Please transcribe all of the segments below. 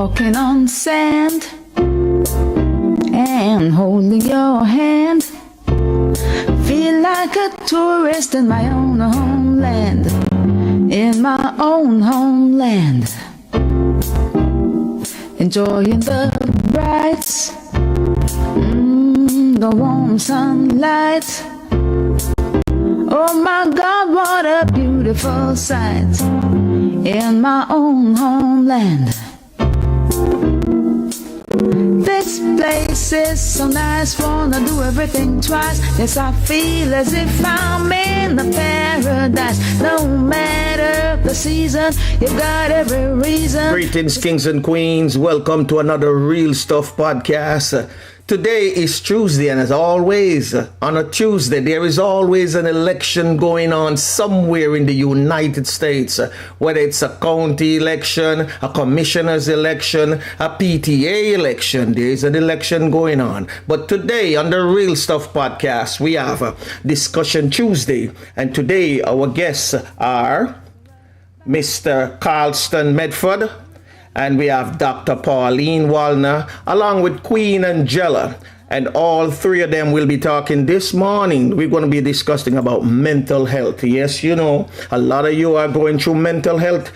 walking on sand and holding your hand. Feel like a tourist in my own homeland, in my own homeland. Enjoying the brights, the warm sunlight. Oh my God, what a beautiful sight in my own homeland. This place is so nice, wanna do everything twice. Yes, I feel as if I'm in the paradise. No matter the season, you've got every reason. Greetings, kings and queens. Welcome to another Real Stuff podcast. Today is Tuesday, and as always, on a Tuesday, there is always an election going on somewhere in the United States. Whether it's a county election, a commissioner's election, a PTA election, there is an election going on. But today, on the Real Stuff podcast, we have a Discussion Tuesday. And today, our guests are Mr. Carlston Medford, and we have Dr. Pauline Wallner, along with Queen Angela. And all three of them will be talking this morning. We're going to be discussing about mental health. Yes, you know, a lot of you are going through mental health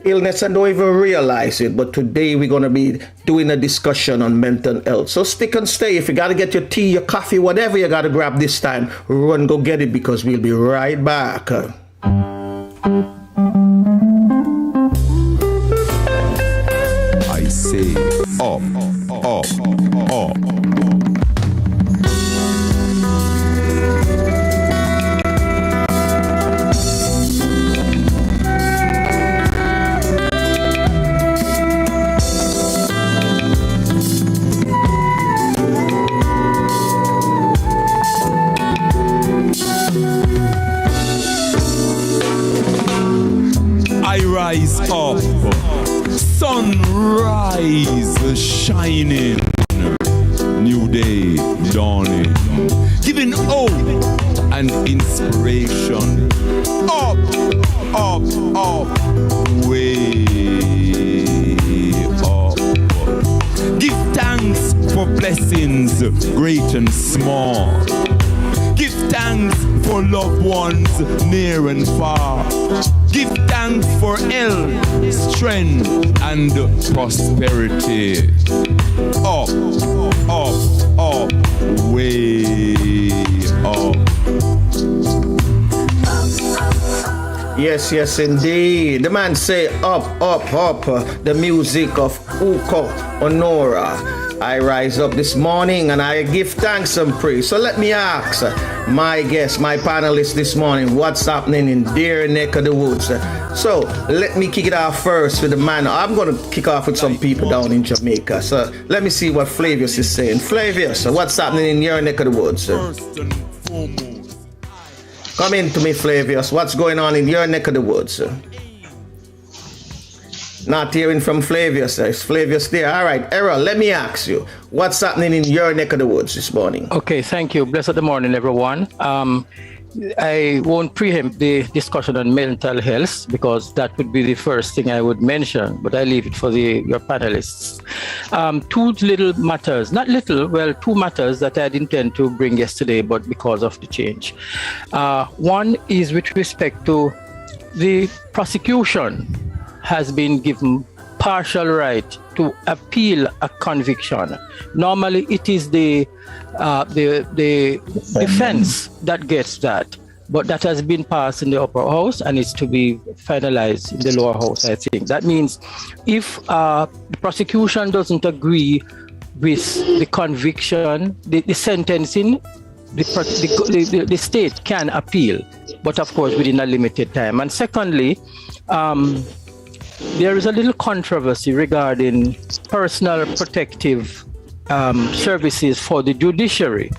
illness and don't even realize it. But today we're going to be doing a discussion on mental health. So stick and stay. If you got to get your tea, your coffee, whatever you got to grab this time, run, go get it, because we'll be right back. Say up, up, up. I rise up. Sunrise shining, new day dawning, giving hope and inspiration. Up, up, up, way up. Give thanks for blessings great and small. Give thanks for loved ones near and far. Give thanks for health, strength, and prosperity. Up, up, up, way up. Yes, yes, indeed. The man say up, up, up. The music of Uko Honora. I rise up this morning and I give thanks and praise. So let me ask my guest, my panelists this morning, what's happening in their neck of the woods. So let me kick it off first with the man. I'm going to kick off with some people down in Jamaica. So let me see what Flavius is saying. Flavius, what's happening in your neck of the woods? Come in to me, Flavius. What's going on in your neck of the woods? Not hearing from Flavius. Is Flavius there? All right, Errol, let me ask you, what's happening in your neck of the woods this morning? Okay, thank you. Blessed morning, everyone. I won't preempt the discussion on mental health because that would be the first thing I would mention, but I leave it for your panelists. Two little matters, not little, well, two matters that I didn't intend to bring yesterday, but because of the change. One is with respect to the prosecution has been given partial right to appeal a conviction. Normally, it is the defense that gets that, but that has been passed in the upper house and is to be finalized in the lower house, I think. That means if the prosecution doesn't agree with the conviction, the sentencing, the state can appeal, but of course within a limited time. And secondly, there is a little controversy regarding personal protective services for the judiciary,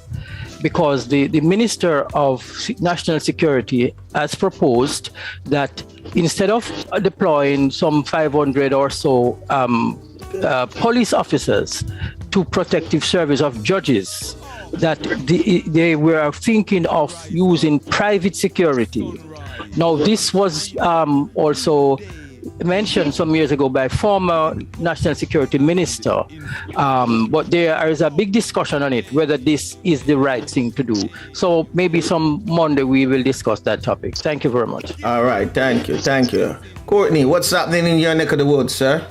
because the Minister of National Security has proposed that instead of deploying some 500 or so police officers to protective service of judges, that they were thinking of using private security. Now, this was also mentioned some years ago by former National Security Minister. But there is a big discussion on it, whether this is the right thing to do. So maybe some Monday we will discuss that topic. Thank you very much. All right. Thank you. Thank you. Courtney, what's happening in your neck of the woods, sir?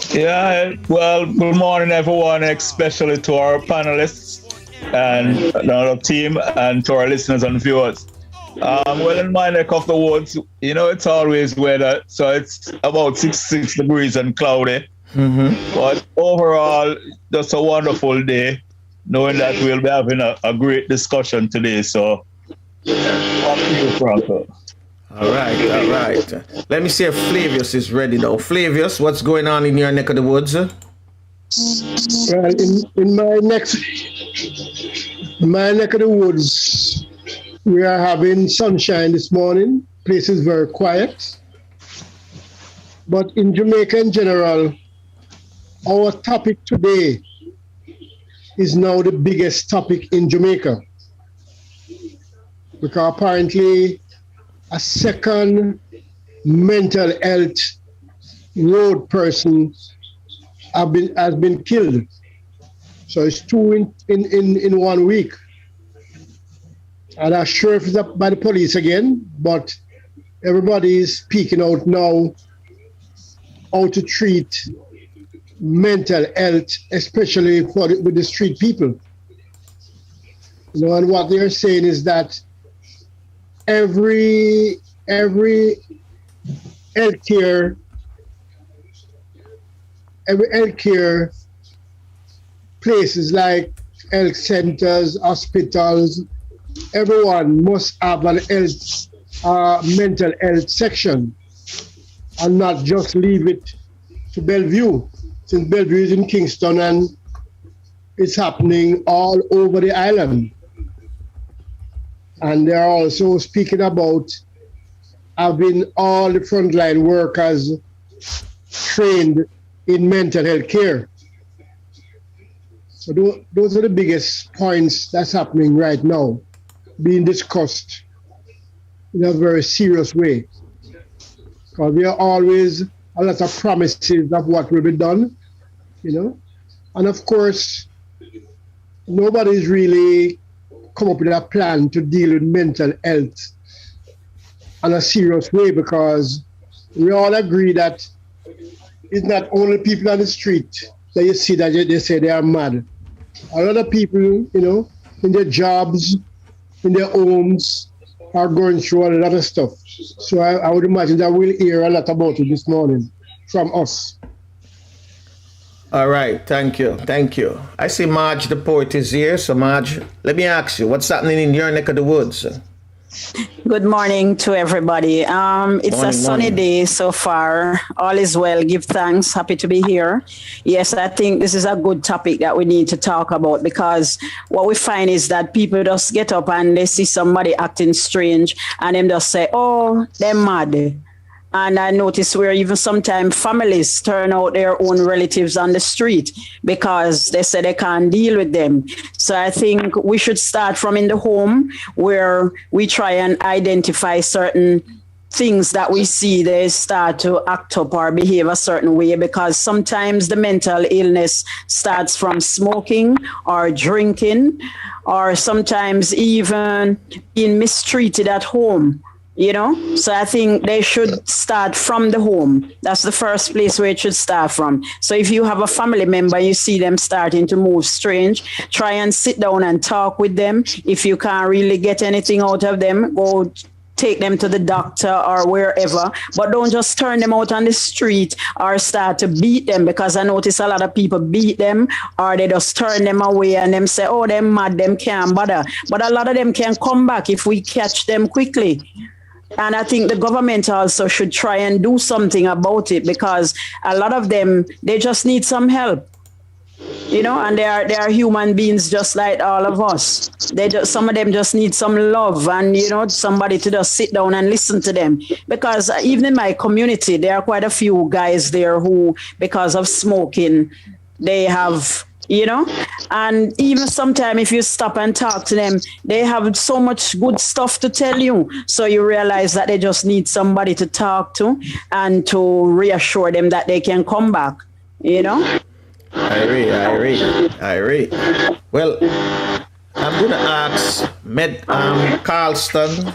Yeah, well, good morning, everyone, especially to our panelists and our team and to our listeners and viewers. Well, in my neck of the woods, it's always weather, so it's about 66 degrees and cloudy. Mm-hmm. But overall, just a wonderful day, knowing that we'll be having a great discussion today. So, up to you, Franco. All right. Let me see if Flavius is ready now. Flavius, what's going on in your neck of the woods? Well, in my neck of the woods, we are having sunshine this morning. Place is very quiet. But in Jamaica in general, our topic today is now the biggest topic in Jamaica. Because apparently a second mental health road person has been killed. So it's two in 1 week. I'm not sure if it's up by the police again, but everybody is speaking out now how to treat mental health, especially with the street people. And what they're saying is that every healthcare places like health centers, hospitals, everyone must have an mental health section and not just leave it to Bellevue, since Bellevue is in Kingston and it's happening all over the island. And they're also speaking about having all the frontline workers trained in mental health care. So those are the biggest points that's happening right now, being discussed in a very serious way. Because there are always a lot of promises of what will be done, And of course, nobody's really come up with a plan to deal with mental health in a serious way, because we all agree that it's not only people on the street that you see that they say they are mad. A lot of people, in their jobs, in their homes, are going through a lot of stuff. So I would imagine that we'll hear a lot about it this morning from us. All right, thank you. I see Marge the poet is here. So Marge, let me ask you, what's happening in your neck of the woods? Good morning to everybody. It's a sunny day so far. All is well. Give thanks. Happy to be here. Yes, I think this is a good topic that we need to talk about, because what we find is that people just get up and they see somebody acting strange and them just say, oh, they're mad. And I notice where even sometimes families turn out their own relatives on the street because they say they can't deal with them. So I think we should start from in the home, where we try and identify certain things that we see they start to act up or behave a certain way, because sometimes the mental illness starts from smoking or drinking, or sometimes even being mistreated at home. So I think they should start from the home. That's the first place where it should start from. So if you have a family member, you see them starting to move strange, try and sit down and talk with them. If you can't really get anything out of them, go take them to the doctor or wherever, but don't just turn them out on the street or start to beat them, because I notice a lot of people beat them or they just turn them away and them say, oh, they're mad, them can't bother. But a lot of them can come back if we catch them quickly. And I think the government also should try and do something about it, because a lot of them, they just need some help, and they are human beings just like all of us. Some of them just need some love and, somebody to just sit down and listen to them. Because even in my community, there are quite a few guys there who, because of smoking, they have you know. And even sometimes if you stop and talk to them, they have so much good stuff to tell you. So you realize that they just need somebody to talk to and to reassure them that they can come back, you know. I agree. Well, I'm going to ask Carlston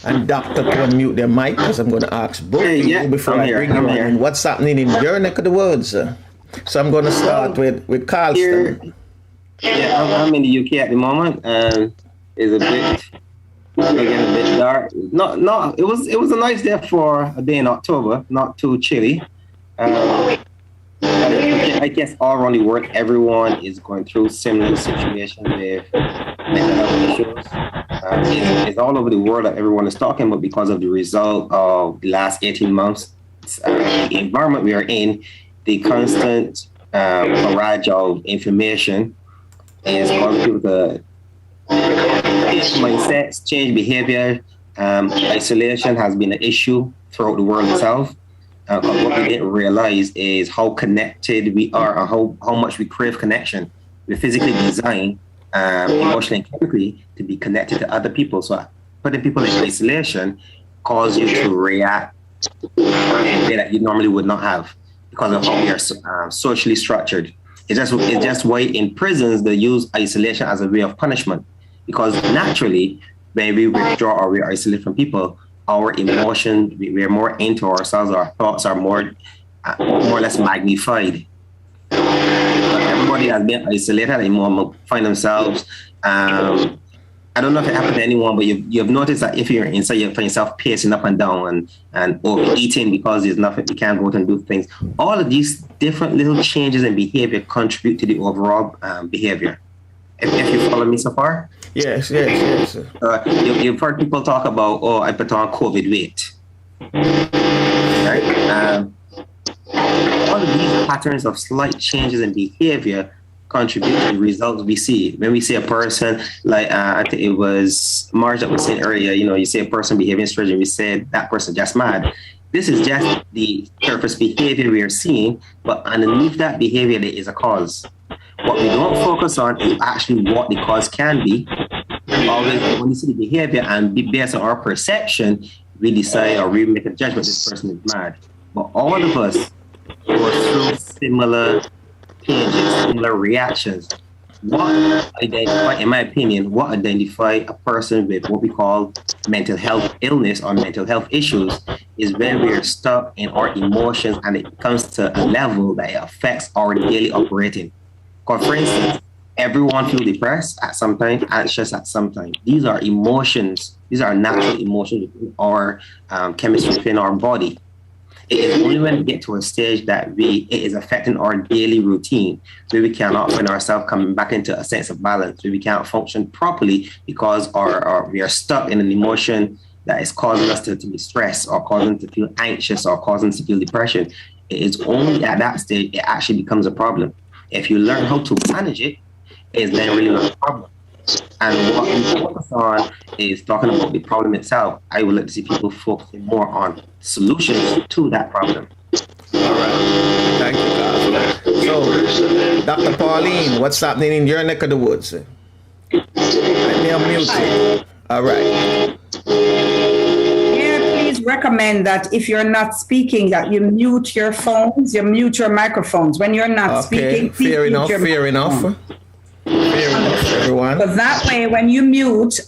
and Doctor to unmute their mic, because I'm going to ask both of you before I bring you in. What's happening in your neck of the woods? So I'm going to start with Carlston. I'm in the UK at the moment, and it's getting a bit dark. It was a nice day for a day in October, not too chilly. I guess all around the world, everyone is going through similar situations with mental health issues. It's all over the world that everyone is talking about because of the result of the last 18 months. The environment we are in, the constant barrage of information is causing people to change mindsets, change behavior. Isolation has been an issue throughout the world itself. What we didn't realize is how connected we are, or how much we crave connection. We're physically designed, emotionally and chemically, to be connected to other people. So putting people in isolation causes you to react in a way that you normally would not have, because of how we are socially structured. It's just why in prisons they use isolation as a way of punishment, because naturally when we withdraw or we isolate from people, our emotions, we're more into ourselves, our thoughts are more or less magnified. Everybody has been isolated and find themselves, I don't know if it happened to anyone, but you've noticed that if you're inside, you find yourself pacing up and down and overeating because there's nothing, you can't go out and do things. All of these different little changes in behavior contribute to the overall behavior. If you follow me so far? Yes. You've heard people talk about, I put on COVID weight. Right? All of these patterns of slight changes in behavior contribute to the results we see. When we see a person, like I think it was Marge that was saying earlier, you see a person behaving strange and we said that person just mad. This is just the surface behavior we are seeing, but underneath that behavior there is a cause. What we don't focus on is actually what the cause can be. Always, when we see the behavior and based on our perception, we decide or we make a judgment this person is mad. But all of us go through similar changes, similar reactions. What identify, in my opinion, what identify a person with what we call mental health illness or mental health issues is when we are stuck in our emotions and it comes to a level that it affects our daily operating. Because for instance, everyone feels depressed at some time, anxious at some time. These are emotions. These are natural emotions within our chemistry within our body. It is only when we get to a stage that it is affecting our daily routine, where we cannot find ourselves coming back into a sense of balance, where we can't function properly because we are stuck in an emotion that is causing us to be stressed or causing us to feel anxious or causing us to feel depression. It is only at that stage it actually becomes a problem. If you learn how to manage it, it's then really not a problem. And what we focus on is talking about the problem itself. I would like to see people focusing more on solutions to that problem. All right. Thank you, Carl. So, Dr. Pauline, what's happening in your neck of the woods? Let me unmute you. All right. Please recommend that if you're not speaking, that you mute your phones, you mute your microphones. When you're not speaking, fair enough, everyone. But that way, when you mute,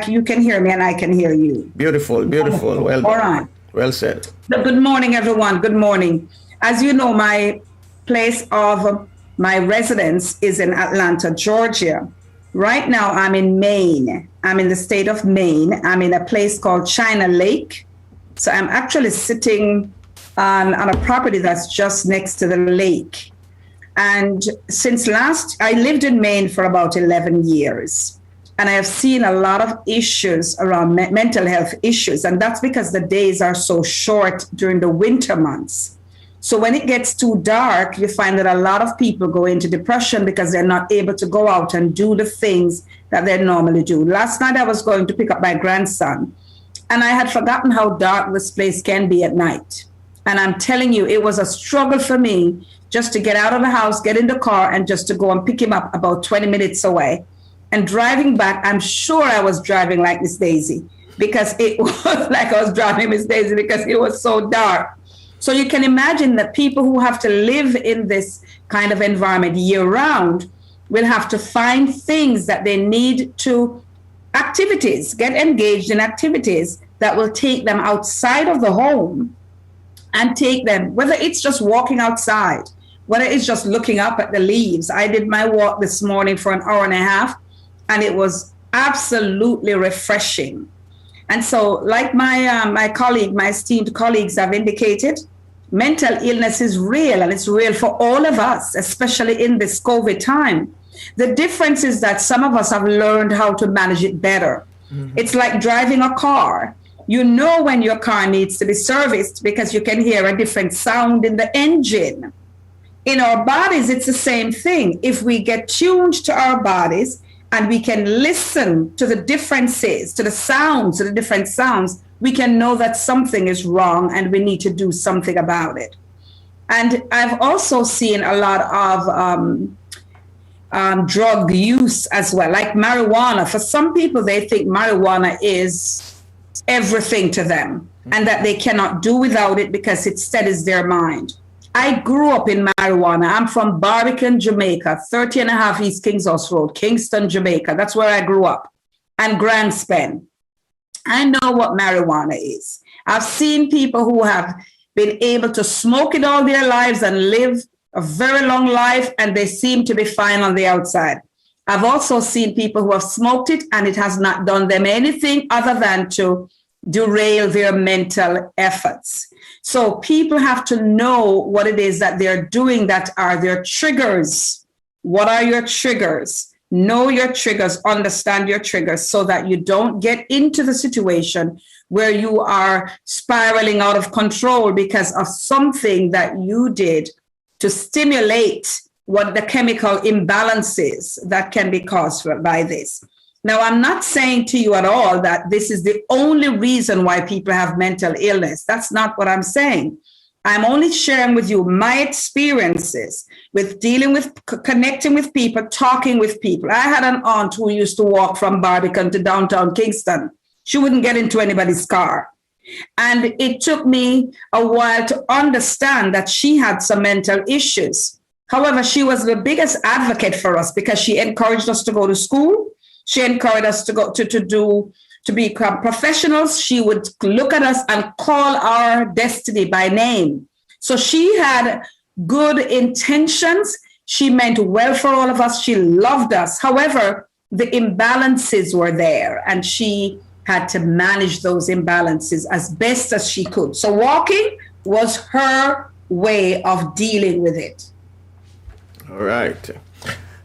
you can hear me and I can hear you. Beautiful. Well done. All right. Well said. Good morning, everyone. Good morning. As you know, my place of my residence is in Atlanta, Georgia. Right now, I'm in Maine. I'm in the state of Maine. I'm in a place called China Lake. So I'm actually sitting on a property that's just next to the lake. And I lived in Maine for about 11 years. And I have seen a lot of issues around mental health issues. And that's because the days are so short during the winter months. So when it gets too dark, you find that a lot of people go into depression because they're not able to go out and do the things that they normally do. Last night, I was going to pick up my grandson, and I had forgotten how dark this place can be at night. And I'm telling you, it was a struggle for me just to get out of the house, get in the car, and just to go and pick him up about 20 minutes away. And driving back, I'm sure I was driving like Miss Daisy, because it was like I was driving Miss Daisy because it was so dark. So you can imagine that people who have to live in this kind of environment year round will have to find things that they need to, activities, get engaged in activities that will take them outside of the home and take them, whether it's just walking outside, whether it's just looking up at the leaves. I did my walk this morning for an hour and a half, and it was absolutely refreshing. And so, like my esteemed colleagues have indicated, mental illness is real, and it's real for all of us, especially in this COVID time. The difference is that some of us have learned how to manage it better. Mm-hmm. It's like driving a car. You know when your car needs to be serviced because you can hear a different sound in the engine. In our bodies, it's the same thing. If we get tuned to our bodies and we can listen to the differences, to the sounds, to the different sounds, we can know that something is wrong and we need to do something about it. And I've also seen a lot of drug use as well, like marijuana. For some people, they think marijuana is everything to them and that they cannot do without it because it steadies their mind. I grew up in marijuana. I'm from Barbican, Jamaica, 30 and a half East Kings House Road, Kingston, Jamaica. That's where I grew up. And Grand Spen. I know what marijuana is. I've seen people who have been able to smoke it all their lives and live a very long life, and they seem to be fine on the outside. I've also seen people who have smoked it and it has not done them anything other than to derail their mental efforts. So people have to know what it is that they're doing that are their triggers. What are your triggers? Know your triggers, understand your triggers so that you don't get into the situation where you are spiraling out of control because of something that you did to stimulate what the chemical imbalances that can be caused by this. Now, I'm not saying to you at all that this is the only reason why people have mental illness. That's not what I'm saying. I'm only sharing with you my experiences with dealing with, connecting with people, talking with people. I had an aunt who used to walk from Barbican to downtown Kingston. She wouldn't get into anybody's car. And it took me a while to understand that she had some mental issues. However, she was the biggest advocate for us because she encouraged us to go to school. She encouraged us to go to become professionals. She would look at us and call our destiny by name. So she had good intentions. She meant well for all of us. She loved us. However, the imbalances were there, and she had to manage those imbalances as best as she could. So walking was her way of dealing with it. All right.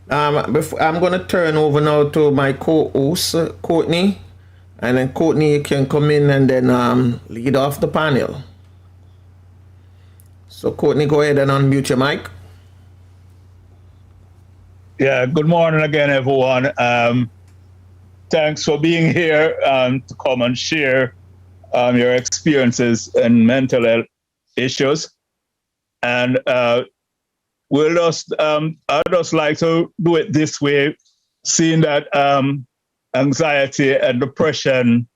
I'm going to turn over now to my co-host, Courtney. And then Courtney, you can come in and then lead off the panel. So Courtney, go ahead and unmute your mic. Yeah, good morning again, everyone. Thanks for being here to come and share your experiences in mental health issues. And we'll just, I'd just like to do it this way, seeing that anxiety and depression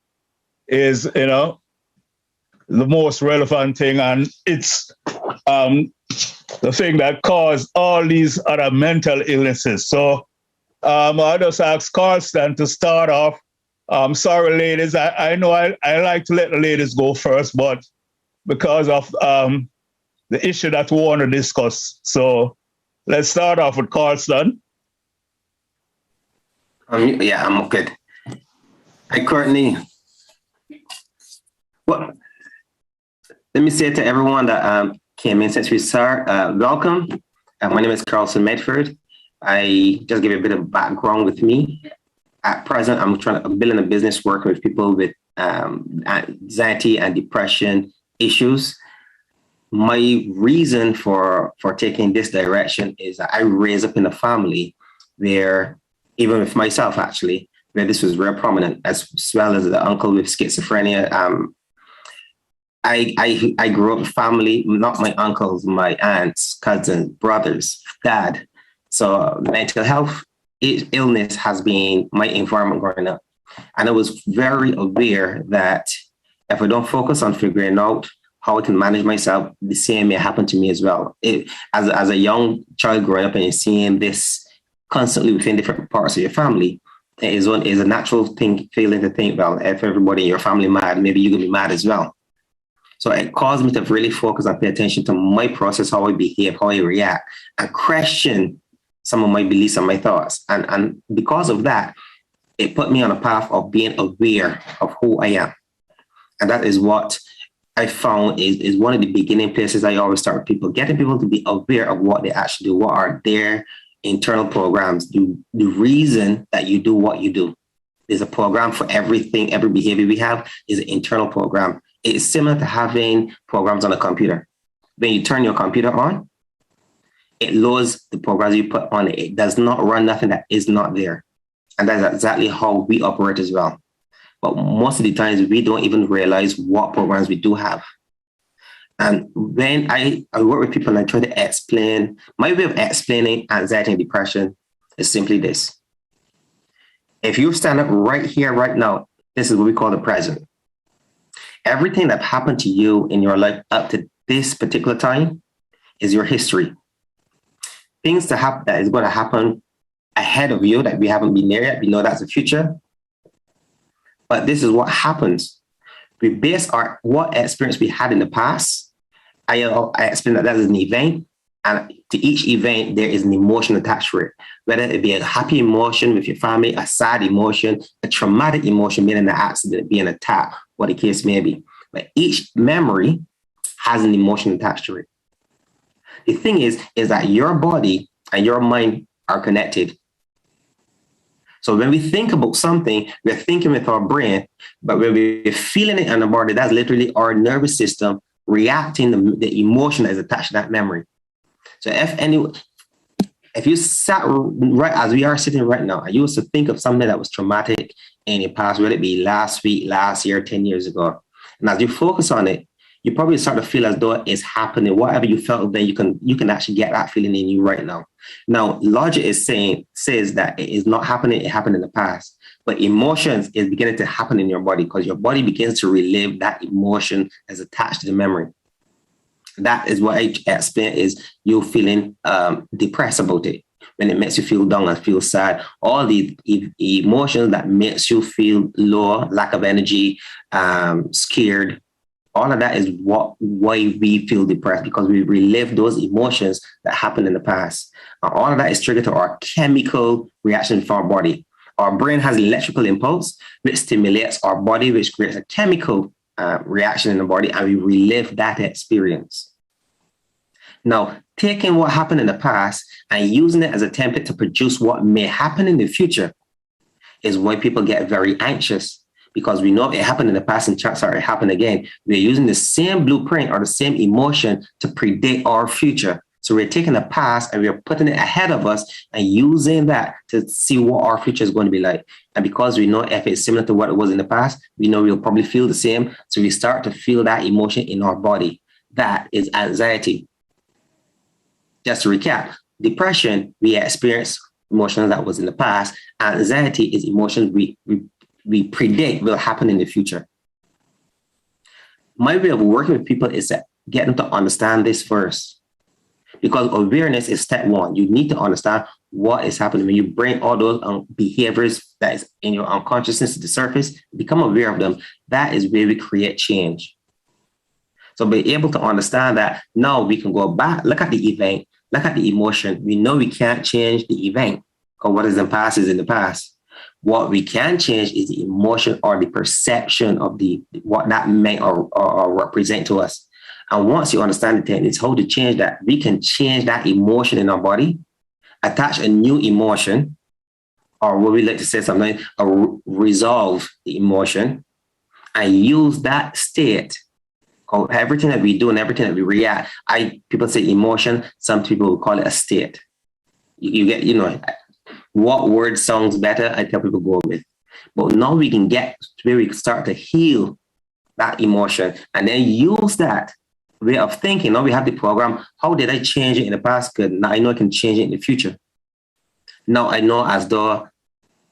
is, the most relevant thing, and it's the thing that caused all these other mental illnesses. So I'll just ask Carlston to start off. Sorry, ladies, I know I like to let the ladies go first, but because of the issue that we want to discuss. So let's start off with Carlston. Yeah, I'm good. Hi, Courtney. Well, let me say to everyone that came in since we start, welcome. My name is Carlston Medford. I just give you a bit of background with me. At present, I'm building a business working with people with anxiety and depression issues. My reason for taking this direction is that I raised up in a family where, even with myself actually, where this was very prominent, as well as the uncle with schizophrenia. I grew up with family, not my uncles, my aunts, cousins, brothers, dad. So mental health illness has been my environment growing up. And I was very aware that if I don't focus on figuring out how I can manage myself, the same may happen to me as well. As a young child growing up and you're seeing this constantly within different parts of your family, it is a natural feeling to think, well, if everybody in your family mad, maybe you're going to be mad as well. So it caused me to really focus and pay attention to my process, how I behave, how I react, and question some of my beliefs and my thoughts. And because of that, it put me on a path of being aware of who I am. And that is what I found is one of the beginning places I always start with people, getting people to be aware of what they actually do, what are their internal programs, the reason that you do what you do. There's a program for everything, every behavior we have is an internal program. It's similar to having programs on a computer. When you turn your computer on, it loads the programs you put on it. It does not run nothing that is not there. And that's exactly how we operate as well. But most of the times we don't even realize what programs we do have. And when I work with people and I try to explain, my way of explaining anxiety and depression is simply this. If you stand up right here, right now, this is what we call the present. Everything that happened to you in your life up to this particular time is your history. Things that is going to happen ahead of you that we haven't been there yet. We know that's the future. But this is what happens. We base what experience we had in the past. I explain that is an event. And to each event, there is an emotion attached to it. Whether it be a happy emotion with your family, a sad emotion, a traumatic emotion, being an accident, being an attack, what the case may be. But each memory has an emotion attached to it. The thing is that your body and your mind are connected. So when we think about something, we're thinking with our brain, but when we're feeling it in the body, that's literally our nervous system reacting the emotion that is attached to that memory. So if you sat right as we are sitting right now, and you used to think of something that was traumatic in your past, whether it be last week, last year, 10 years ago, and as you focus on it, you probably start to feel as though it's happening. Whatever you felt then, you can actually get that feeling in you right now. Now, logic says that it is not happening, it happened in the past. But emotions is beginning to happen in your body because your body begins to relive that emotion as attached to the memory. That is what I explain is you feeling depressed about it. When it makes you feel down and feel sad, all the emotions that makes you feel low, lack of energy, scared, all of that is why we feel depressed, because we relive those emotions that happened in the past. All of that is triggered to our chemical reaction from our body. Our brain has an electrical impulse, which stimulates our body, which creates a chemical reaction in the body, and we relive that experience. Now, taking what happened in the past and using it as a template to produce what may happen in the future is why people get very anxious, because we know it happened in the past and chances are it happened again. We're using the same blueprint or the same emotion to predict our future. So we're taking the past and we're putting it ahead of us and using that to see what our future is going to be like. And because we know if it's similar to what it was in the past, we know we'll probably feel the same. So we start to feel that emotion in our body. That is anxiety. Just to recap, depression, we experience emotions that was in the past. Anxiety is emotions we predict will happen in the future. My way of working with people is to get them to understand this first. Because awareness is step one. You need to understand what is happening. When you bring all those behaviors that is in your unconsciousness to the surface, become aware of them. That is where we create change. So be able to understand that now we can go back, look at the event, look at the emotion. We know we can't change the event because what is in the past is in the past. What we can change is the emotion or the perception of what that meant or represent to us. And once you understand the techniques, how to change that, we can change that emotion in our body, attach a new emotion, or what we like to say sometimes, resolve the emotion, and use that state. Everything that we do and everything that we react, people say emotion, some people will call it a state. You get, what word sounds better, I tell people go with. But now we can get to where we start to heal that emotion, and then use that way of thinking. Now we have the program. How did I change it in the past? Good. Now I know I can change it in the future. Now I know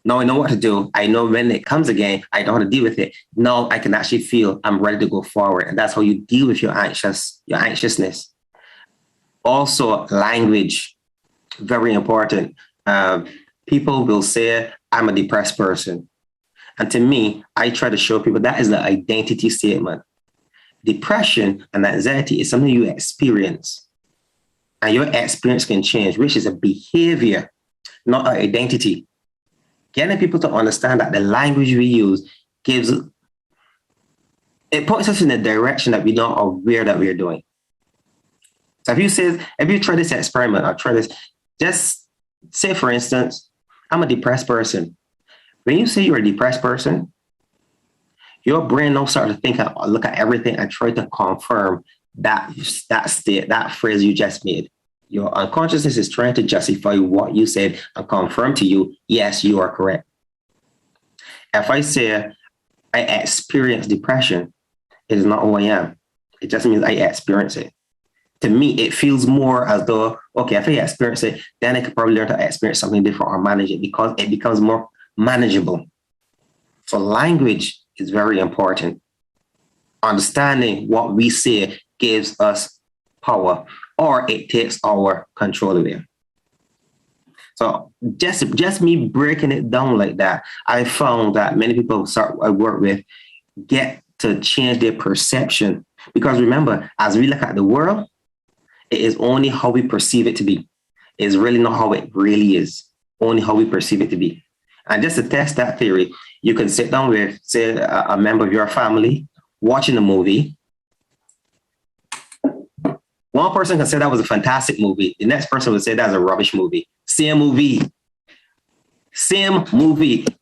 now I know what to do. I know when it comes again, I know how to deal with it. Now I can actually feel I'm ready to go forward. And that's how you deal with your anxiousness. Also, language, very important. People will say, I'm a depressed person. And to me, I try to show people that is the identity statement. Depression and anxiety is something you experience. And your experience can change, which is a behavior, not an identity. Getting people to understand that the language we use it points us in a direction that we're not aware that we're doing. So if you try this experiment or try this, just say, for instance, I'm a depressed person. When you say you're a depressed person, your brain now starts to think and look at everything and try to confirm that state, that phrase you just made. Your unconsciousness is trying to justify what you said and confirm to you, yes, you are correct. If I say I experience depression, it is not who I am. It just means I experience it. To me, it feels more as though, okay, if I experience it, then I could probably learn to experience something different or manage it because it becomes more manageable. So language is very important. Understanding what we say gives us power, or it takes our control away. So just me breaking it down like that, I found that many people I work with get to change their perception. Because remember, as we look at the world, it is only how we perceive it to be. It's really not how it really is, only how we perceive it to be. And just to test that theory, you can sit down with, say, a member of your family watching a movie. One person can say that was a fantastic movie. The next person would say that's a rubbish movie. Same movie,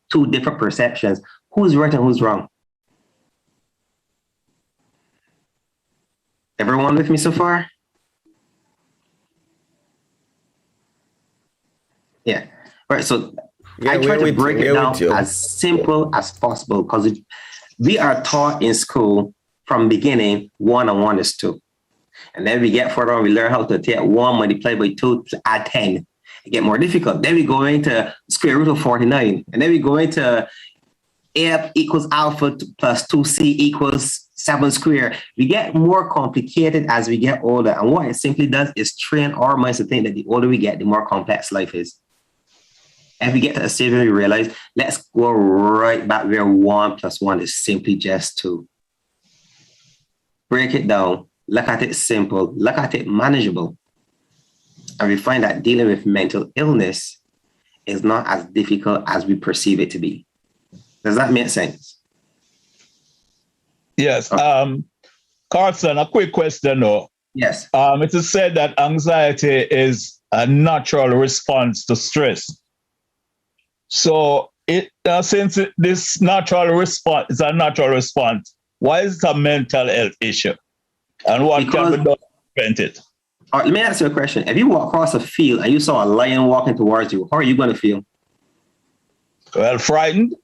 two different perceptions. Who's right and who's wrong? Everyone with me so far? Yeah. All right. So I try to break it down as simple as possible because we are taught in school from beginning 1 and 1 is 2. And then we get further on, we learn how to take 1 multiplied by 2 to add 10. It get more difficult. Then we go into square root of 49. And then we go into A equals alpha plus 2C equals 7 squared. We get more complicated as we get older. And what it simply does is train our minds to think that the older we get, the more complex life is. And we get to a stage where we realize, let's go right back where 1 plus 1 is simply just 2. Break it down. Look at it simple. Look at it manageable. And we find that dealing with mental illness is not as difficult as we perceive it to be. Does that make sense? Yes. Carlston, a quick question though. Yes. It is said that anxiety is a natural response to stress. So since this natural response is a natural response, why is it a mental health issue? And what can be done to prevent it? Let me ask you a question. If you walk across a field and you saw a lion walking towards you, how are you going to feel? Well, frightened.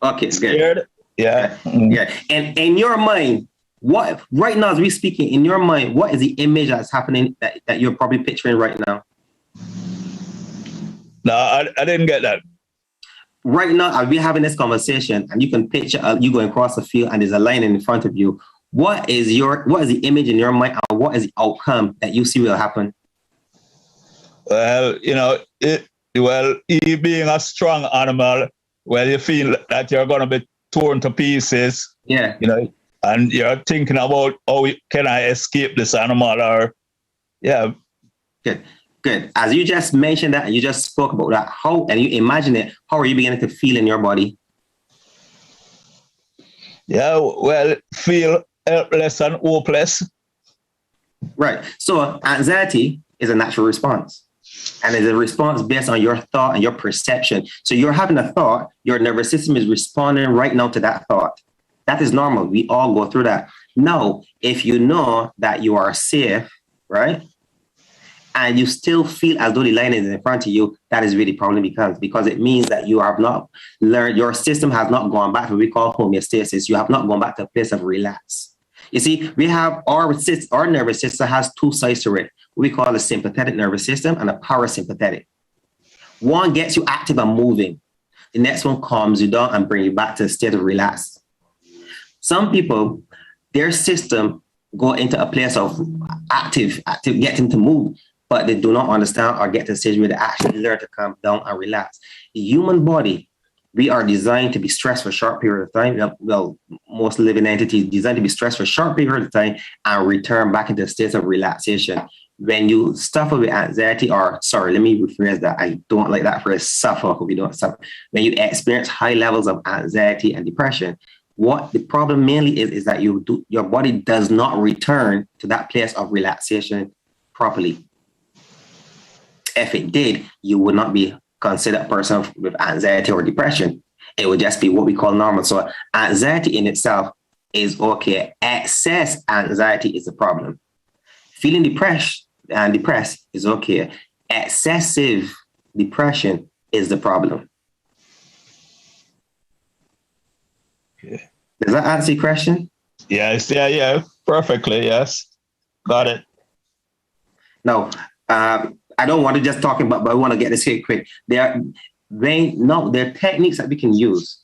Okay, scared. Good. Yeah. Yeah. And in your mind, what right now as we speaking, in your mind, what is the image that's happening that you're probably picturing right now? No, I didn't get that. Right now, as we're having this conversation, and you can picture you going across the field and there's a lion in front of you. What is the image in your mind, and what is the outcome that you see will happen? Well, he being a strong animal, well, you feel that you're going to be torn to pieces. Yeah. And you're thinking about, can I escape this animal? Or, yeah. Good. As you just mentioned that, and you just spoke about that, and you imagine it, how are you beginning to feel in your body? Yeah, well, feel helpless and hopeless. Right. So anxiety is a natural response. And it's a response based on your thought and your perception. So you're having a thought, your nervous system is responding right now to that thought. That is normal. We all go through that. Now, if you know that you are safe, right? and you still feel as though the line is in front of you, that is really problem because it means that you have not learned, your system has not gone back to what we call homeostasis. You have not gone back to a place of relax. You see, we have our nervous system has two sides to it. We call the sympathetic nervous system and the parasympathetic. One gets you active and moving. The next one calms you down and brings you back to a state of relax. Some people, their system go into a place of active, getting to move, but they do not understand or get to a stage where they actually learn to calm down and relax. The human body, we are designed to be stressed for a short period of time. Well, most living entities designed to be stressed for a short period of time and return back into a state of relaxation. When you suffer with anxiety, or sorry, let me rephrase that. I don't like that phrase, suffer, because we don't suffer. When you experience high levels of anxiety and depression, what the problem mainly is that your body does not return to that place of relaxation properly. If it did, you would not be considered a person with anxiety or depression. It would just be what we call normal. So anxiety in itself is okay. Excess anxiety is the problem. Feeling depressed is okay. Excessive depression is the problem. Okay. Does that answer your question? Yes, yeah, perfectly, yes. Got it. Now, I don't want to just talk about, but I want to get this here quick. There are techniques that we can use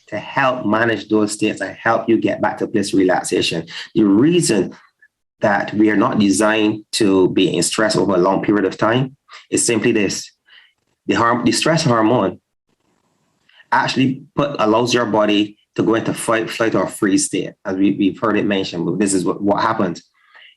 to help manage those states and help you get back to a place of relaxation. The reason that we are not designed to be in stress over a long period of time is simply this. The stress hormone actually allows your body to go into fight, flight, or freeze state, as we've heard it mentioned, but this is what happens.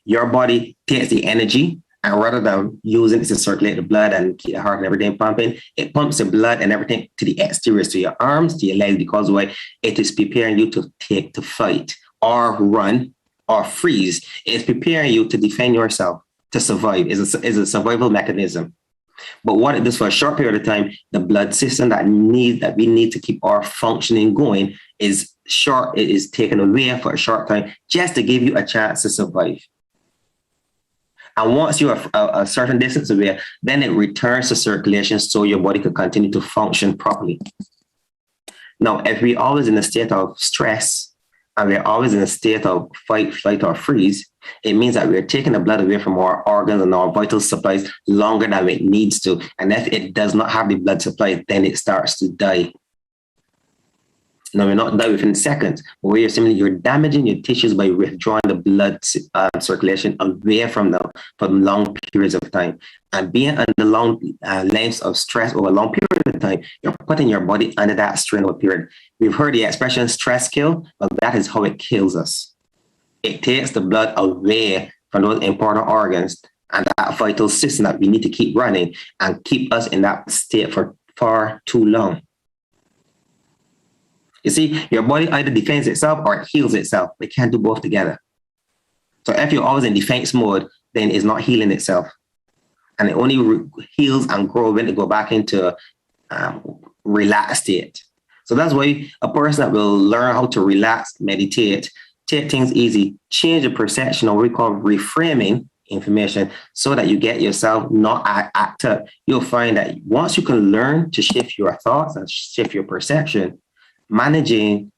Your body takes the energy, and rather than using it to circulate the blood and keep the heart and everything pumping, it pumps the blood and everything to the exterior, to your arms, to your legs, because why? It is preparing you to fight or run or freeze. It's preparing you to defend yourself, to survive. It's a survival mechanism. But what it does for a short period of time, the blood system that we need to keep our functioning going is short. It is taken away for a short time just to give you a chance to survive. And once you're a certain distance away, then it returns to circulation so your body can continue to function properly. Now, if we're always in a state of stress and we're always in a state of fight, flight, or freeze, it means that we're taking the blood away from our organs and our vital supplies longer than it needs to. And if it does not have the blood supply, then it starts to die. Now, we're not die within seconds, but you're damaging your tissues by withdrawing the blood circulation away from them for long periods of time. And being under long lengths of stress over a long period of time, you're putting your body under that strain over a period. We've heard the expression stress kill, but that is how it kills us. It takes the blood away from those important organs and that vital system that we need to keep running and keep us in that state for far too long. You see, your body either defends itself or it heals itself. It can't do both together. So if you're always in defense mode, then it's not healing itself. And it only heals and grows when it go back into relaxed state. So that's why a person that will learn how to relax, meditate, take things easy, change the perception, or what we call reframing information, so that you get yourself not act up. You'll find that once you can learn to shift your thoughts and shift your perception, managing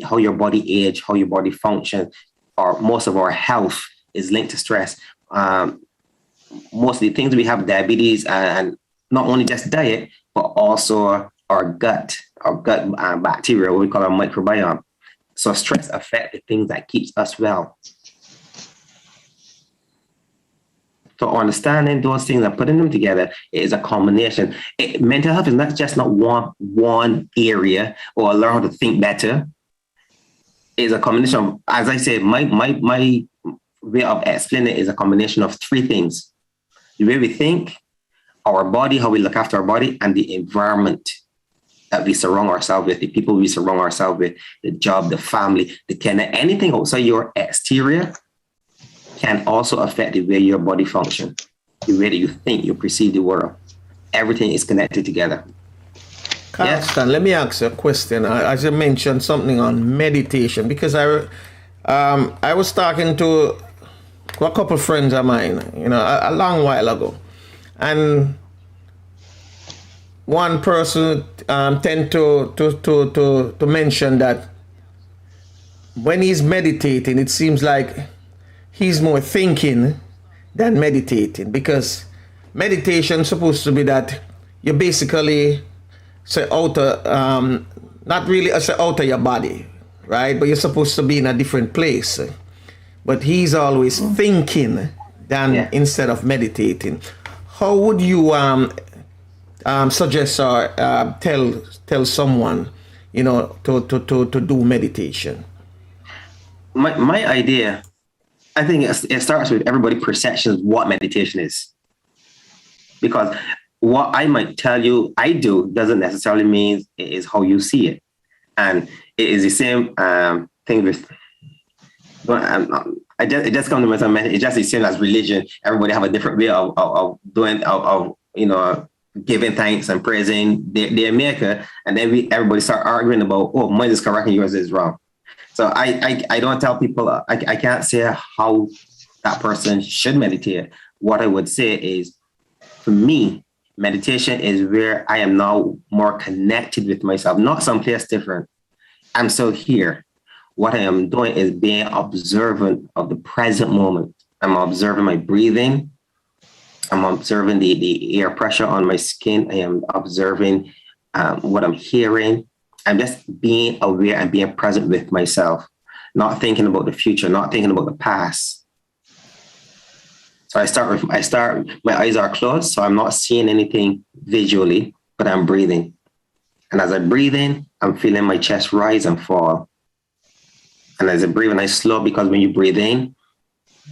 how your body age, how your body functions, or most of our health is linked to stress. Most of the things we have, diabetes, and not only just diet, but also our gut bacteria, what we call our microbiome. So stress affects the things that keeps us well. So understanding those things and putting them together is a combination. Mental health is not just one area or learn how to think better. It's a combination of, as I said, my way of explaining it is a combination of three things: the way we think, our body, how we look after our body, and the environment that we surround ourselves with, the people we surround ourselves with, the job, the family, the kind of anything outside your exterior can also affect the way your body functions, the way that you think, you perceive the world. Everything is connected together. Carlston, let me ask you a question. As you mentioned something on meditation, because I was talking to a couple friends of mine, a long while ago. And one person tend to mention that when he's meditating, it seems like he's more thinking than meditating, because meditation is supposed to be that you basically say outer, not really say out of your body, right? But you're supposed to be in a different place. But he's always thinking than instead of meditating. How would you suggest or tell someone, to do meditation? My idea, I think it starts with everybody's perception of what meditation is. Because what I might tell you I do doesn't necessarily mean it is how you see it. And it is the same thing with, it just comes to my mind, it's just the same as religion. Everybody have a different way of doing, giving thanks and praising their maker. And then everybody start arguing about, oh, mine is correct and yours is wrong. So I don't tell people, I can't say how that person should meditate. What I would say is, for me, meditation is where I am now more connected with myself, not someplace different. I'm still here. What I am doing is being observant of the present moment. I'm observing my breathing. I'm observing the air pressure on my skin. I am observing what I'm hearing. I'm just being aware and being present with myself, not thinking about the future, not thinking about the past. So my eyes are closed, so I'm not seeing anything visually, but I'm breathing. And as I breathe in, I'm feeling my chest rise and fall. And as I breathe in, I slow, because when you breathe in,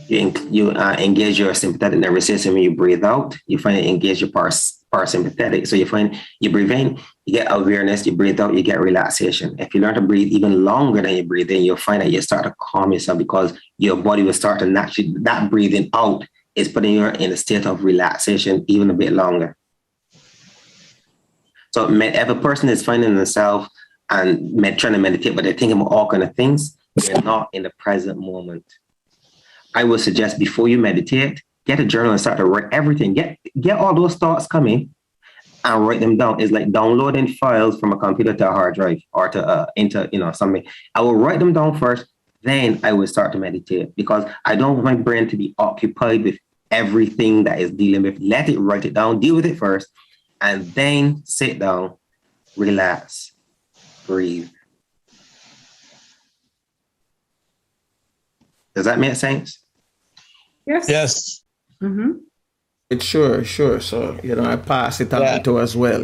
you engage your sympathetic nervous system. When you breathe out, you find it engage your parasympathetic. So you find you breathe in, you get awareness, you breathe out, you get relaxation. If you learn to breathe even longer than you breathe in, you'll find that you start to calm yourself, because your body will start to naturally, that breathing out is putting you in a state of relaxation even a bit longer. So if a person is finding themselves and trying to meditate, but they're thinking about all kind of things, they're not in the present moment. I would suggest, before you meditate, get a journal and start to write everything. Get all those thoughts coming and write them down. It's like downloading files from a computer to a hard drive or to into something. I will write them down first, then I will start to meditate, because I don't want my brain to be occupied with everything that is dealing with. Let it, write it down, deal with it first, and then sit down, relax, breathe. Does that make sense? Yes. Yes. Mm-hmm. It's sure. So, I pass it on to as well,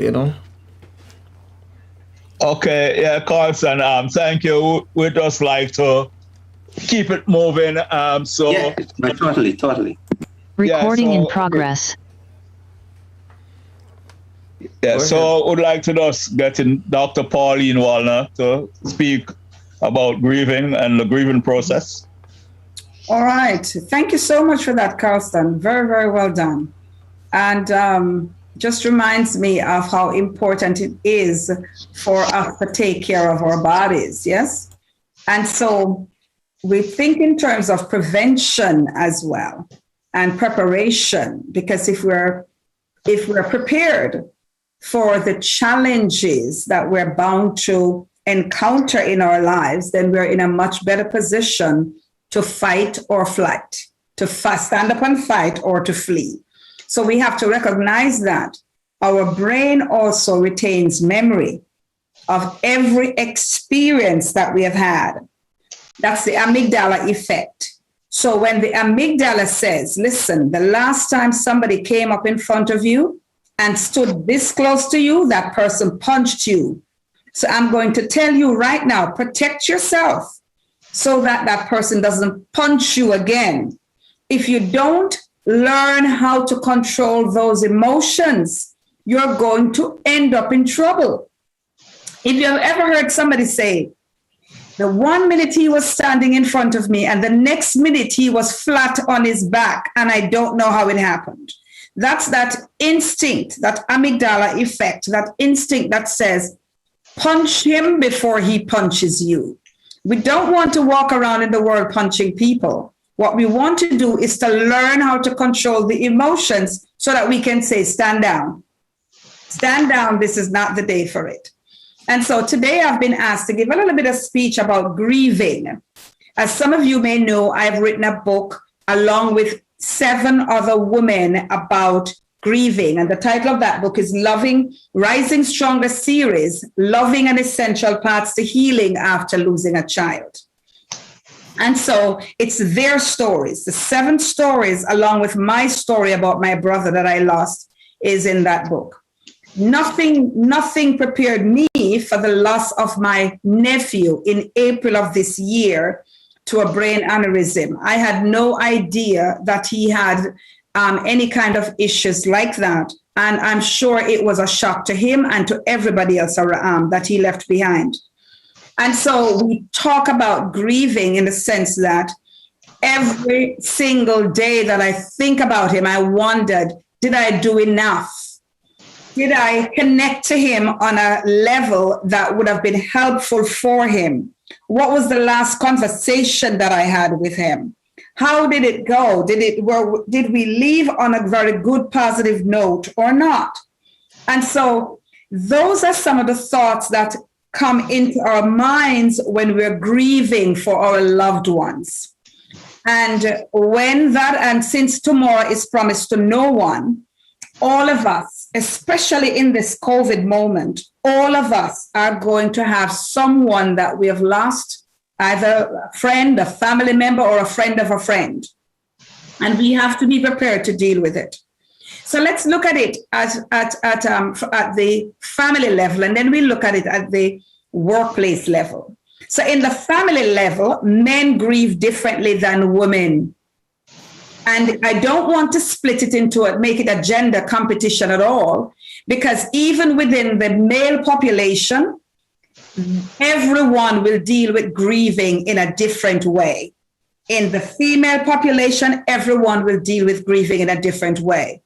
Okay, yeah, Carlston, thank you. We'd just like to keep it moving. Yeah, totally. Recording in progress. Yeah, so would like to just get in Dr. Pauline Wallner to speak about grieving and the grieving process. All right. Thank you so much for that, Carlston. Very, very well done. And just reminds me of how important it is for us to take care of our bodies. Yes. And so we think in terms of prevention as well, and preparation, because if we're prepared for the challenges that we're bound to encounter in our lives, then we're in a much better position to fight or flight, to stand up and fight or to flee. So we have to recognize that our brain also retains memory of every experience that we have had. That's the amygdala effect. So when the amygdala says, listen, the last time somebody came up in front of you and stood this close to you, that person punched you. So I'm going to tell you right now, protect yourself so that that person doesn't punch you again. If you don't learn how to control those emotions, you're going to end up in trouble. If you have ever heard somebody say, the 1 minute he was standing in front of me and the next minute he was flat on his back and I don't know how it happened. That's that instinct, that amygdala effect, that instinct that says, punch him before he punches you. We don't want to walk around in the world punching people. What we want to do is to learn how to control the emotions so that we can say, stand down. Stand down, this is not the day for it. And so today I've been asked to give a little bit of speech about grieving. As some of you may know, I've written a book along with 7 other women about grieving. And the title of that book is Rising Stronger Series, Loving and Essential Paths to Healing After Losing a Child. And so it's their stories, the 7 stories, along with my story about my brother that I lost, is in that book. Nothing prepared me for the loss of my nephew in April of this year to a brain aneurysm. I had no idea that he had any kind of issues like that. And I'm sure it was a shock to him and to everybody else that he left behind. And so we talk about grieving in the sense that every single day that I think about him, I wondered, did I do enough? Did I connect to him on a level that would have been helpful for him? What was the last conversation that I had with him? How did it go? Did we leave on a very good, positive note or not? And so those are some of the thoughts that come into our minds when we're grieving for our loved ones. And since tomorrow is promised to no one, all of us, especially in this COVID moment, all of us are going to have someone that we have lost, either a friend, a family member, or a friend of a friend. And we have to be prepared to deal with it. So let's look at it at the family level, and then we look at it at the workplace level. So in the family level, men grieve differently than women. And I don't want to split it make it a gender competition at all, because even within the male population, everyone will deal with grieving in a different way. In the female population, everyone will deal with grieving in a different way.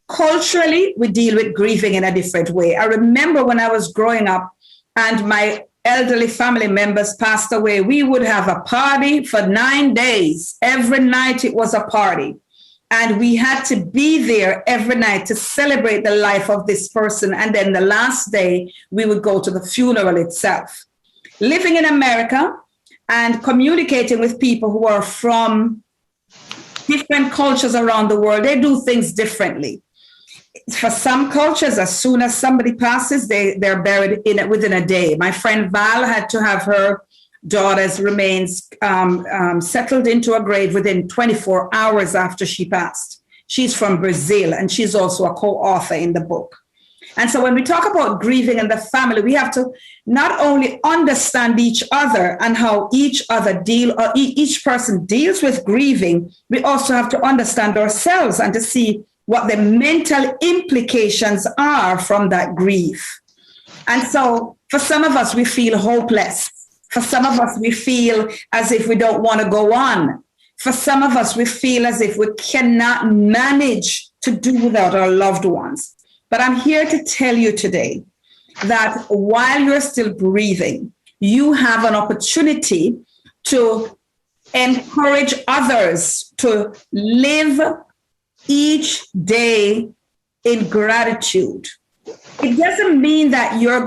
Culturally, we deal with grieving in a different way. I remember when I was growing up and my elderly family members passed away, we would have a party for 9 days. Every night it was a party. And we had to be there every night to celebrate the life of this person. And then the last day, we would go to the funeral itself. Living in America and communicating with people who are from different cultures around the world, they do things differently. For some cultures, as soon as somebody passes, they're buried within a day. My friend Val had to have her daughter's remains settled into a grave within 24 hours after she passed. She's from Brazil, and she's also a co-author in the book. And so when we talk about grieving in the family, we have to not only understand each other and how each person deals with grieving, we also have to understand ourselves and to see what the mental implications are from that grief. And so for some of us, we feel hopeless. For some of us, we feel as if we don't want to go on. For some of us, we feel as if we cannot manage to do without our loved ones. But I'm here to tell you today that while you're still breathing, you have an opportunity to encourage others to live each day in gratitude. It doesn't mean that you're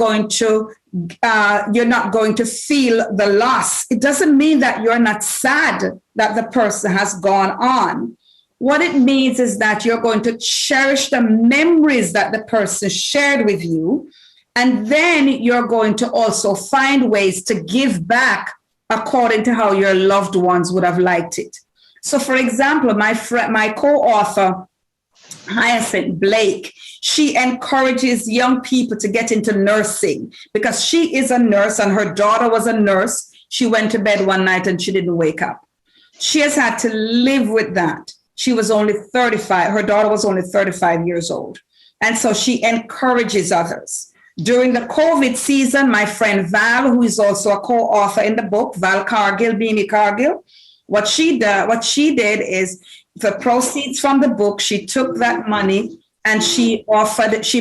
not going to feel the loss. It doesn't mean that you're not sad that the person has gone on. What it means is that you're going to cherish the memories that the person shared with you. And then you're going to also find ways to give back according to how your loved ones would have liked it. So, for example, my co-author, Hyacinth Blake, she encourages young people to get into nursing because she is a nurse and her daughter was a nurse. She went to bed one night and she didn't wake up. She has had to live with that. She was only 35. Her daughter was only 35 years old. And so she encourages others. During the COVID season, my friend Val, who is also a co-author in the book, Val Cargill, Beanie Cargill, what she did is the proceeds from the book, she took that money and she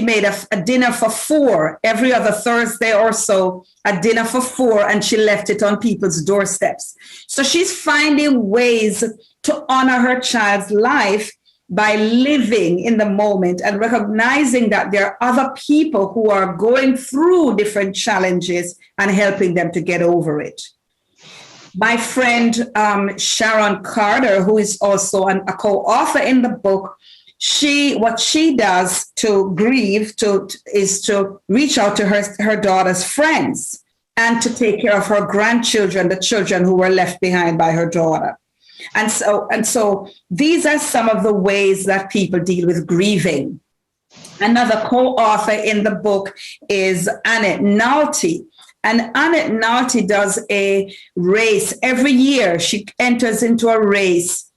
made a dinner for 4 every other Thursday or so, a dinner for 4, and she left it on people's doorsteps. So she's finding ways to honor her child's life by living in the moment and recognizing that there are other people who are going through different challenges and helping them to get over it. My friend Sharon Carter, who is also a co-author in the book, what she does to grieve is to reach out to her daughter's friends and to take care of her grandchildren, the children who were left behind by her daughter. And so these are some of the ways that people deal with grieving. Another co-author in the book is Annette Nolte. And Annette Nolte does a race every year. She enters into a race,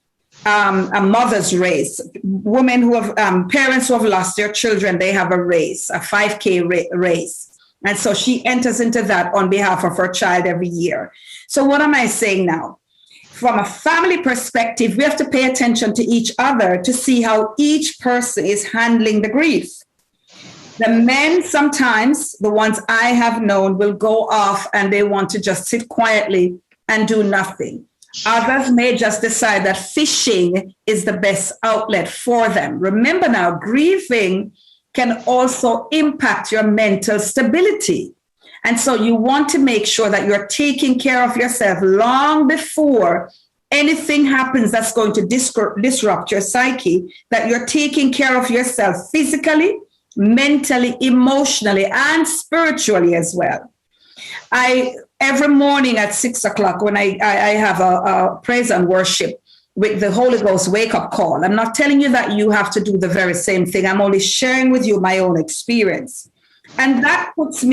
a mother's race. Women who have parents who have lost their children, they have a race, a 5K race. And so she enters into that on behalf of her child every year. So what am I saying now? From a family perspective, we have to pay attention to each other to see how each person is handling the grief. The men, sometimes, the ones I have known, will go off and they want to just sit quietly and do nothing. Others may just decide that fishing is the best outlet for them. Remember now, grieving can also impact your mental stability. And so you want to make sure that you're taking care of yourself long before anything happens that's going to disrupt your psyche, that you're taking care of yourself physically, mentally, emotionally, and spiritually as well. Every morning at 6 o'clock, when I have a praise and worship with the Holy Ghost wake-up call, I'm not telling you that you have to do the very same thing. I'm only sharing with you my own experience. And that puts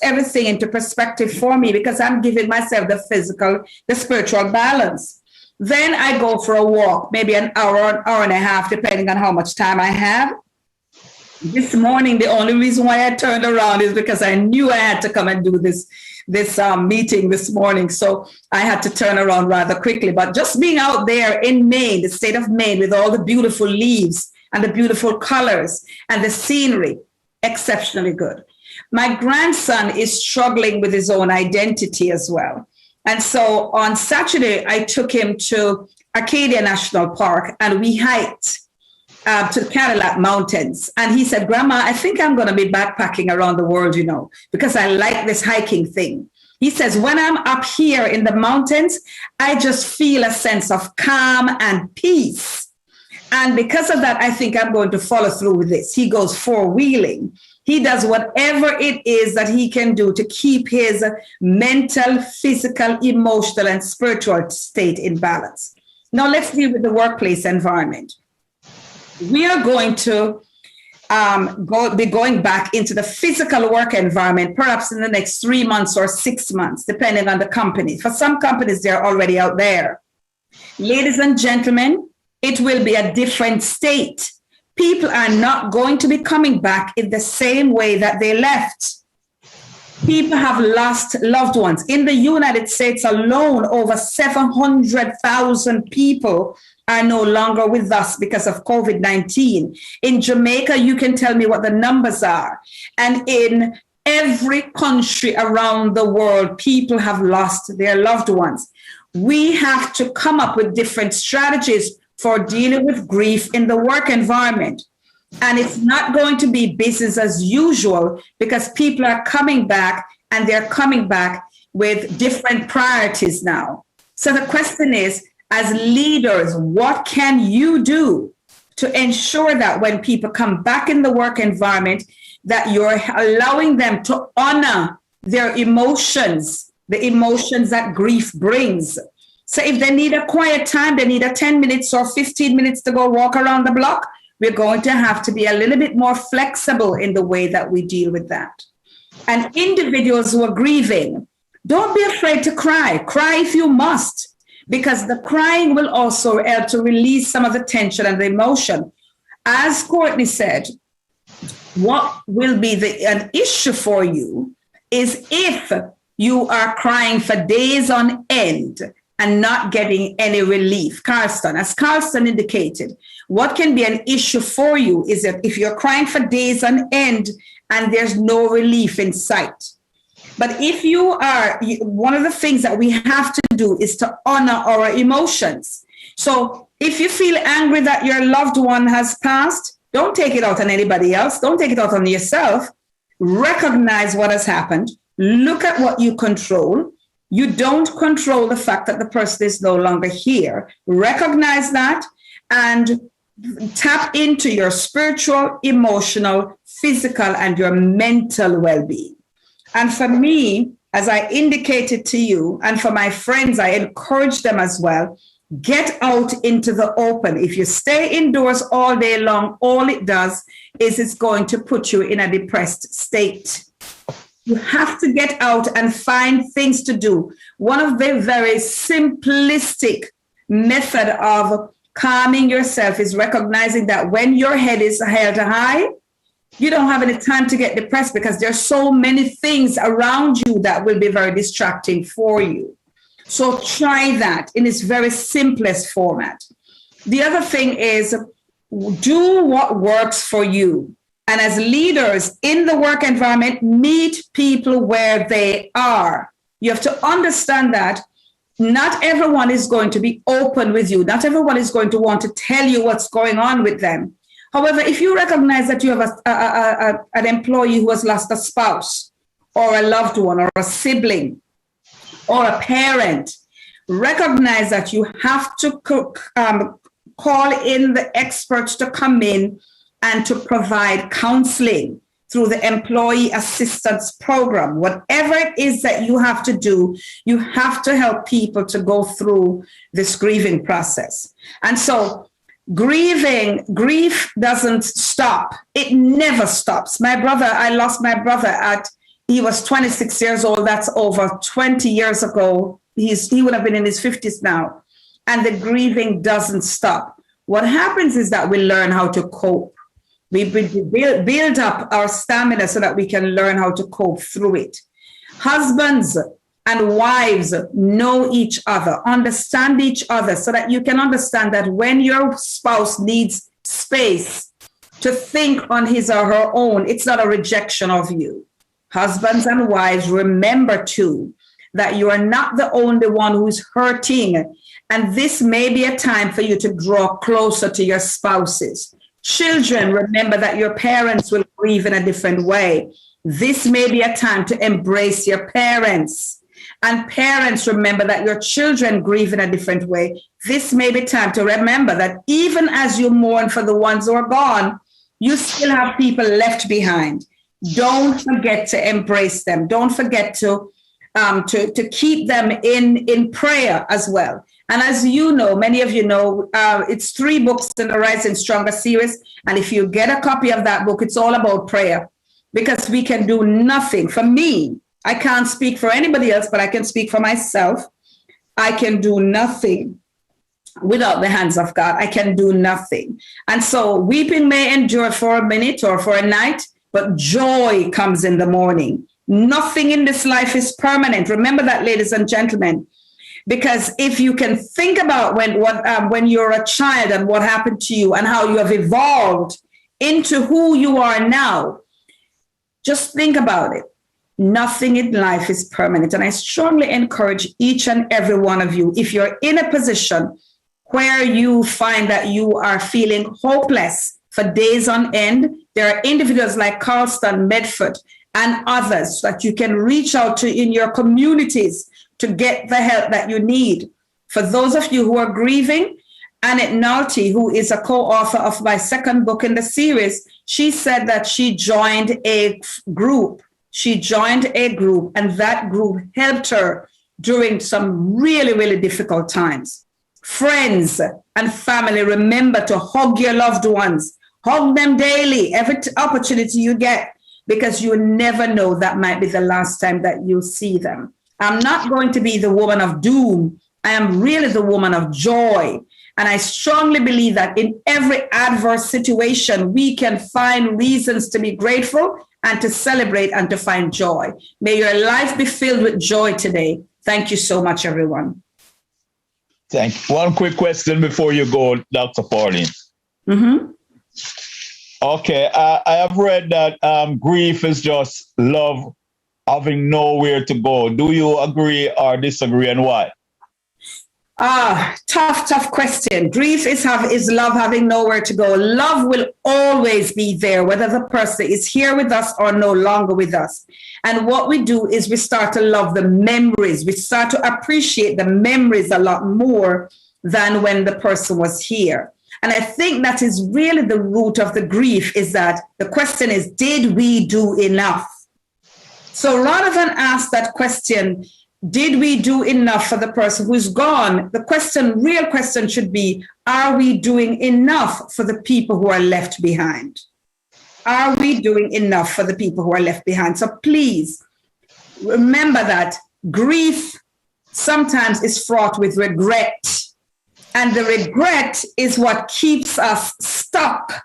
everything into perspective for me, because I'm giving myself the spiritual balance. Then I go for a walk, maybe an hour and a half, depending on how much time I have. This morning, the only reason why I turned around is because I knew I had to come and do this meeting this morning. So I had to turn around rather quickly. But just being out there in Maine, the state of Maine, with all the beautiful leaves and the beautiful colors and the scenery, exceptionally good. My grandson is struggling with his own identity as well. And so on Saturday, I took him to Acadia National Park and we hiked to the Cadillac Mountains. And he said, Grandma, I think I'm going to be backpacking around the world, because I like this hiking thing. He says, when I'm up here in the mountains, I just feel a sense of calm and peace. And because of that, I think I'm going to follow through with this. He goes four-wheeling. He does whatever it is that he can do to keep his mental, physical, emotional, and spiritual state in balance. Now let's deal with the workplace environment. We are going to be going back into the physical work environment, perhaps in the next 3 months or 6 months, depending on the company. For some companies, they're already out there. Ladies and gentlemen, it will be a different state. People are not going to be coming back in the same way that they left. People have lost loved ones. In the United States alone, over 700,000 people are no longer with us because of COVID-19. In Jamaica, you can tell me what the numbers are. And in every country around the world, people have lost their loved ones. We have to come up with different strategies for dealing with grief in the work environment. And it's not going to be business as usual, because people are coming back and they're coming back with different priorities now. So the question is, as leaders, what can you do to ensure that when people come back in the work environment, that you're allowing them to honor their emotions, the emotions that grief brings? So if they need a quiet time, they need a 10 minutes or 15 minutes to go walk around the block, we're going to have to be a little bit more flexible in the way that we deal with that. And individuals who are grieving, don't be afraid to cry. Cry if you must, because the crying will also help to release some of the tension and the emotion. As Courtney said, what will be an issue for you is if you are crying for days on end and not getting any relief. Carlston, as Carlston indicated, what can be an issue for you is that if you're crying for days on end and there's no relief in sight. But if you are, one of the things that we have to do is to honor our emotions. So if you feel angry that your loved one has passed, don't take it out on anybody else. Don't take it out on yourself. Recognize what has happened. Look at what you control. You don't control the fact that the person is no longer here. Recognize that and tap into your spiritual, emotional, physical, and your mental well-being. And for me, as I indicated to you, and for my friends, I encourage them as well, get out into the open. If you stay indoors all day long, all it does is it's going to put you in a depressed state. You have to get out and find things to do. One of the very simplistic method of calming yourself is recognizing that when your head is held high, you don't have any time to get depressed because there's so many things around you that will be very distracting for you. So try that in its very simplest format. The other thing is do what works for you. And as leaders in the work environment, meet people where they are. You have to understand that not everyone is going to be open with you. Not everyone is going to want to tell you what's going on with them. However, if you recognize that you have an employee who has lost a spouse or a loved one or a sibling or a parent, recognize that you have to call in the experts to come in and to provide counseling through the employee assistance program. Whatever it is that you have to do, you have to help people to go through this grieving process. And so grief doesn't stop. It never stops. I lost my brother he was 26 years old. That's over 20 years ago. He would have been in his 50s now. And the grieving doesn't stop. What happens is that we learn how to cope. We build up our stamina so that we can learn how to cope through it. Husbands and wives know each other, understand each other so that you can understand that when your spouse needs space to think on his or her own, it's not a rejection of you. Husbands and wives, remember too that you are not the only one who's hurting. And this may be a time for you to draw closer to your spouses. Children, remember that your parents will grieve in a different way. This may be a time to embrace your parents. And parents, remember that your children grieve in a different way. This may be time to remember that even as you mourn for the ones who are gone, you still have people left behind. Don't forget to embrace them. Don't forget to keep them in prayer as well. And as you know, many of you know, it's 3 books in the Rising Stronger series. And if you get a copy of that book, it's all about prayer because we can do nothing. For me, I can't speak for anybody else, but I can speak for myself. I can do nothing without the hands of God. I can do nothing. And so weeping may endure for a minute or for a night, but joy comes in the morning. Nothing in this life is permanent. Remember that, ladies and gentlemen. Because if you can think about when you're a child and what happened to you and how you have evolved into who you are now, just think about it. Nothing in life is permanent. And I strongly encourage each and every one of you, if you're in a position where you find that you are feeling hopeless for days on end, there are individuals like Carlston Medford and others that you can reach out to in your communities to get the help that you need. For those of you who are grieving, Annette Nalty, who is a co-author of my second book in the series, she said that she joined a group. And that group helped her during some really, really difficult times. Friends and family, remember to hug your loved ones. Hug them daily, every opportunity you get, because you never know, that might be the last time that you'll see them. I'm not going to be the woman of doom. I am really the woman of joy. And I strongly believe that in every adverse situation, we can find reasons to be grateful and to celebrate and to find joy. May your life be filled with joy today. Thank you so much, everyone. Thank you. One quick question before you go, Dr. Pauline. Mm-hmm. Okay, I have read that grief is just love having nowhere to go. Do you agree or disagree, and why? Tough question. Grief is love having nowhere to go. Love will always be there, whether the person is here with us or no longer with us. And what we do is we start to love the memories. We start to appreciate the memories a lot more than when the person was here. And I think that is really the root of the grief, is that the question is, did we do enough? So rather than ask that question, did we do enough for the person who's gone? The real question should be, are we doing enough for the people who are left behind? Are we doing enough for the people who are left behind? So please remember that grief sometimes is fraught with regret. And the regret is what keeps us stuck.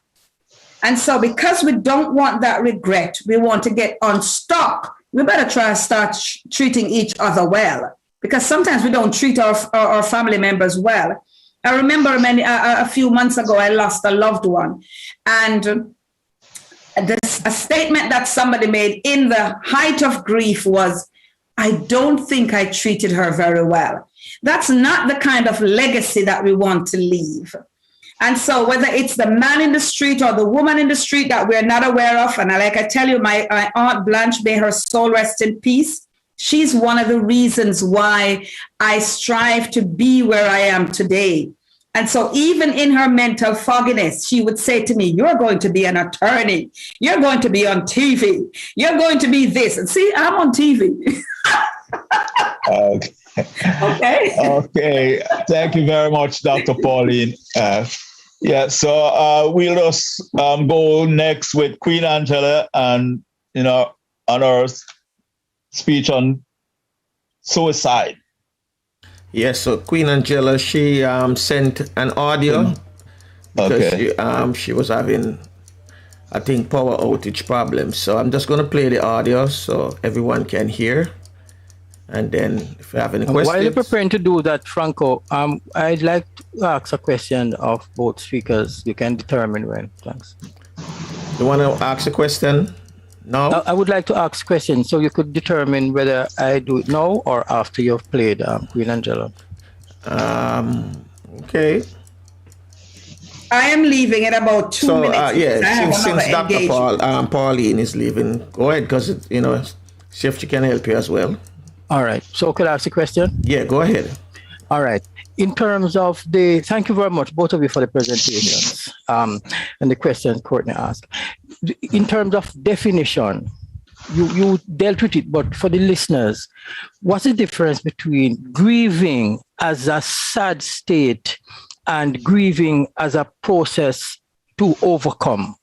And so because we don't want that regret, we want to get unstuck, we better try to start treating each other well, because sometimes we don't treat our family members well. I remember a few months ago, I lost a loved one. And a statement that somebody made in the height of grief was, I don't think I treated her very well. That's not the kind of legacy that we want to leave. And so whether it's the man in the street or the woman in the street that we're not aware of, and like I tell you, my Aunt Blanche, may her soul rest in peace, she's one of the reasons why I strive to be where I am today. And so even in her mental fogginess, she would say to me, you're going to be an attorney. You're going to be on TV. You're going to be this. And see, I'm on TV. Okay. Thank you very much, Dr. Pauline. So we'll just go next with Queen Angela and, on her speech on suicide. Yes, so Queen Angela, she sent an audio because she was having, I think, power outage problems. So I'm just going to play the audio so everyone can hear. And then if you have any questions. While you're preparing to do that, Franco, I'd like to ask a question of both speakers. You can determine when. Thanks. You want to ask a question now? I would like to ask a question so you could determine whether I do it now or after you've played Queen Angela. Okay. I am leaving in about 2 minutes. Since Dr. Pauline is leaving, go ahead, because, see if she can help you as well. All right. So could I ask a question? Yeah, go ahead. All right. In terms of thank you very much, both of you, for the presentations and the questions Courtney asked. In terms of definition, you dealt with it, but for the listeners, what's the difference between grieving as a sad state and grieving as a process to overcome?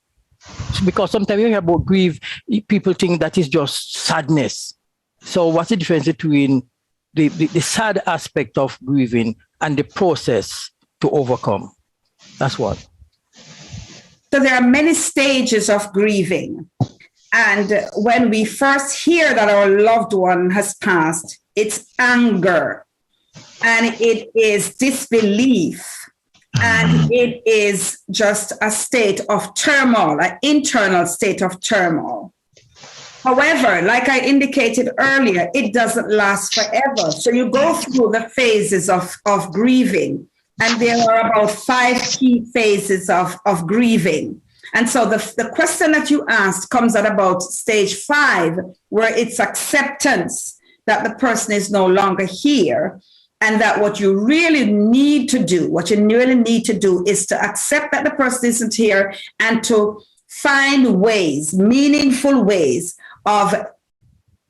Because sometimes you hear about grief, people think that is just sadness. So what's the difference between the sad aspect of grieving and the process to overcome? That's what. So there are many stages of grieving. And when we first hear that our loved one has passed, it's anger, and it is disbelief, and it is just a state of turmoil, an internal state of turmoil. However, like I indicated earlier, it doesn't last forever. So you go through the phases of grieving, and there are about 5 key phases of grieving. And so the question that you asked comes at about stage 5, where it's acceptance that the person is no longer here, and that what you really need to do is to accept that the person isn't here and to find ways, meaningful ways of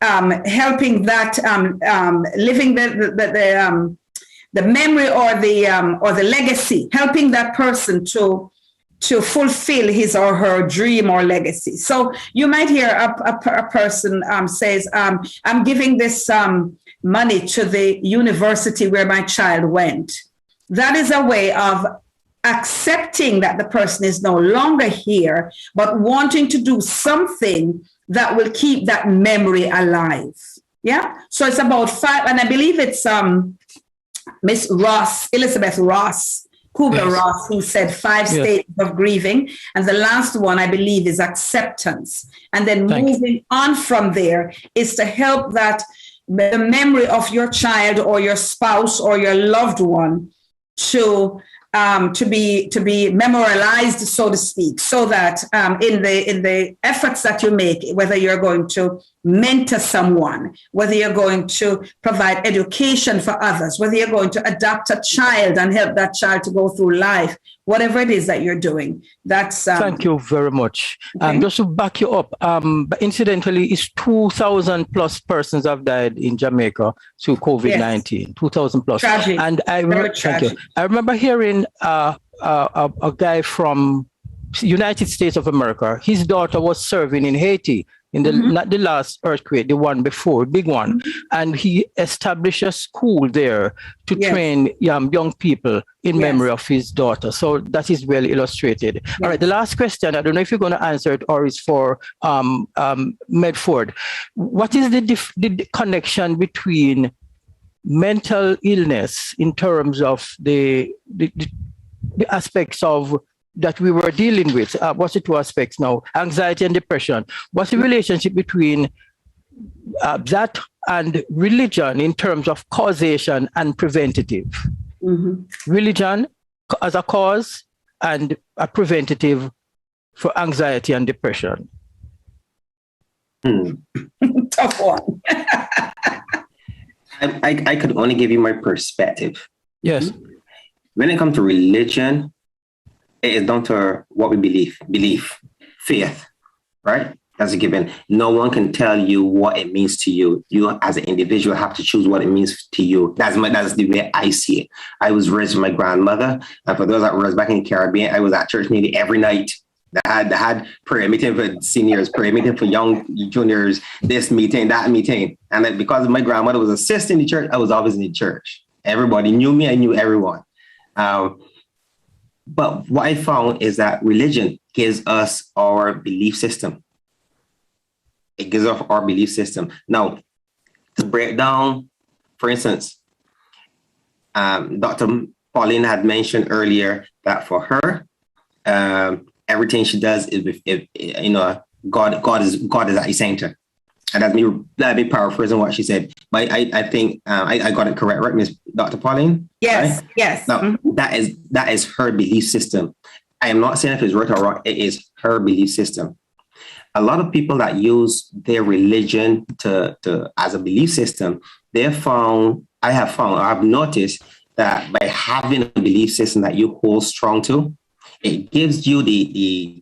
helping that living the memory or the legacy, helping that person to fulfill his or her dream or legacy. So you might hear a person says, I'm giving this money to the university where my child went. That is a way of accepting that the person is no longer here, but wanting to do something that will keep that memory alive. Yeah. So it's about 5, and I believe it's Miss Ross, Elizabeth Ross, Kubler-Ross, who said 5 stages of grieving. And the last one, I believe, is acceptance. And then moving on from there is to help that the memory of your child or your spouse or your loved one to be memorialized, so to speak, so that in the efforts that you make, whether you're going to mentor someone, whether you're going to provide education for others, whether you're going to adopt a child and help that child to go through life, whatever it is that you're doing, that's... Thank you very much. Okay. Just to back you up, but incidentally, it's 2,000 plus persons have died in Jamaica through COVID-19, 2,000 plus. Tragic. And I remember hearing a guy from United States of America, his daughter was serving in Haiti in the not the last earthquake, the one before, big one. And he established a school there to train young people in memory of his daughter. So that is well illustrated. All right, the last question, I don't know if you're going to answer it or it's for Medford. What is the connection between mental illness in terms of the aspects of that we were dealing with? What's the two aspects now? Anxiety and depression. What's the relationship between that and religion in terms of causation and preventative? Religion as a cause and a preventative for anxiety and depression. Tough one. I could only give you my perspective. Yes. When it comes to religion, it is down to what we believe, faith, right? That's a given. No one can tell you what it means to you. You as an individual have to choose what it means to you. That's the way I see it. I was raised with my grandmother. And for those that were raised back in the Caribbean, I was at church nearly every night. They had prayer meeting for seniors, prayer meeting for young juniors, this meeting, that meeting. And because my grandmother was assisting the church, I was always in the church. Everybody knew me. I knew everyone. But what I found is that religion gives us our belief system. It gives us our belief system. Now, to break down, for instance, Dr. Pauline had mentioned earlier that for her, everything she does is with, God is at the center. And that'd be paraphrasing what she said. But I think I got it correct, right, Miss Dr. Pauline? Yes, right? yes. Now, that is her belief system. I am not saying if it's right or wrong, it is her belief system. A lot of people that use their religion to as a belief system, I've noticed that by having a belief system that you hold strong to, it gives you the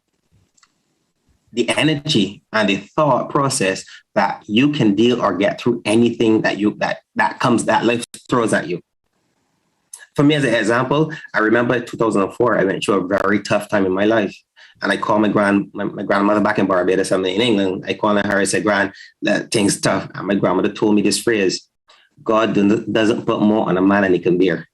energy and the thought process that you can deal or get through anything that life throws at you. For me, as an example, I remember 2004, I went through a very tough time in my life. And I called my grandmother back in Barbados, I'm in England. I called her, I said, Gran, that thing's tough. And my grandmother told me this phrase, God doesn't put more on a man than he can bear.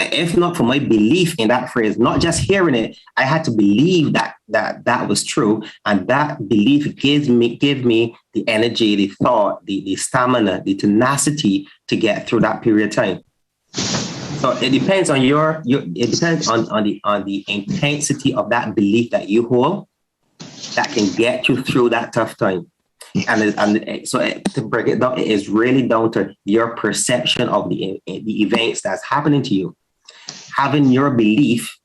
If not for my belief in that phrase, not just hearing it, I had to believe that was true. And that belief gave me the energy, the thought, the stamina, the tenacity to get through that period of time. So it depends on it depends on the intensity of that belief that you hold that can get you through that tough time. To break it down, it is really down to your perception of the events that's happening to you. Having your belief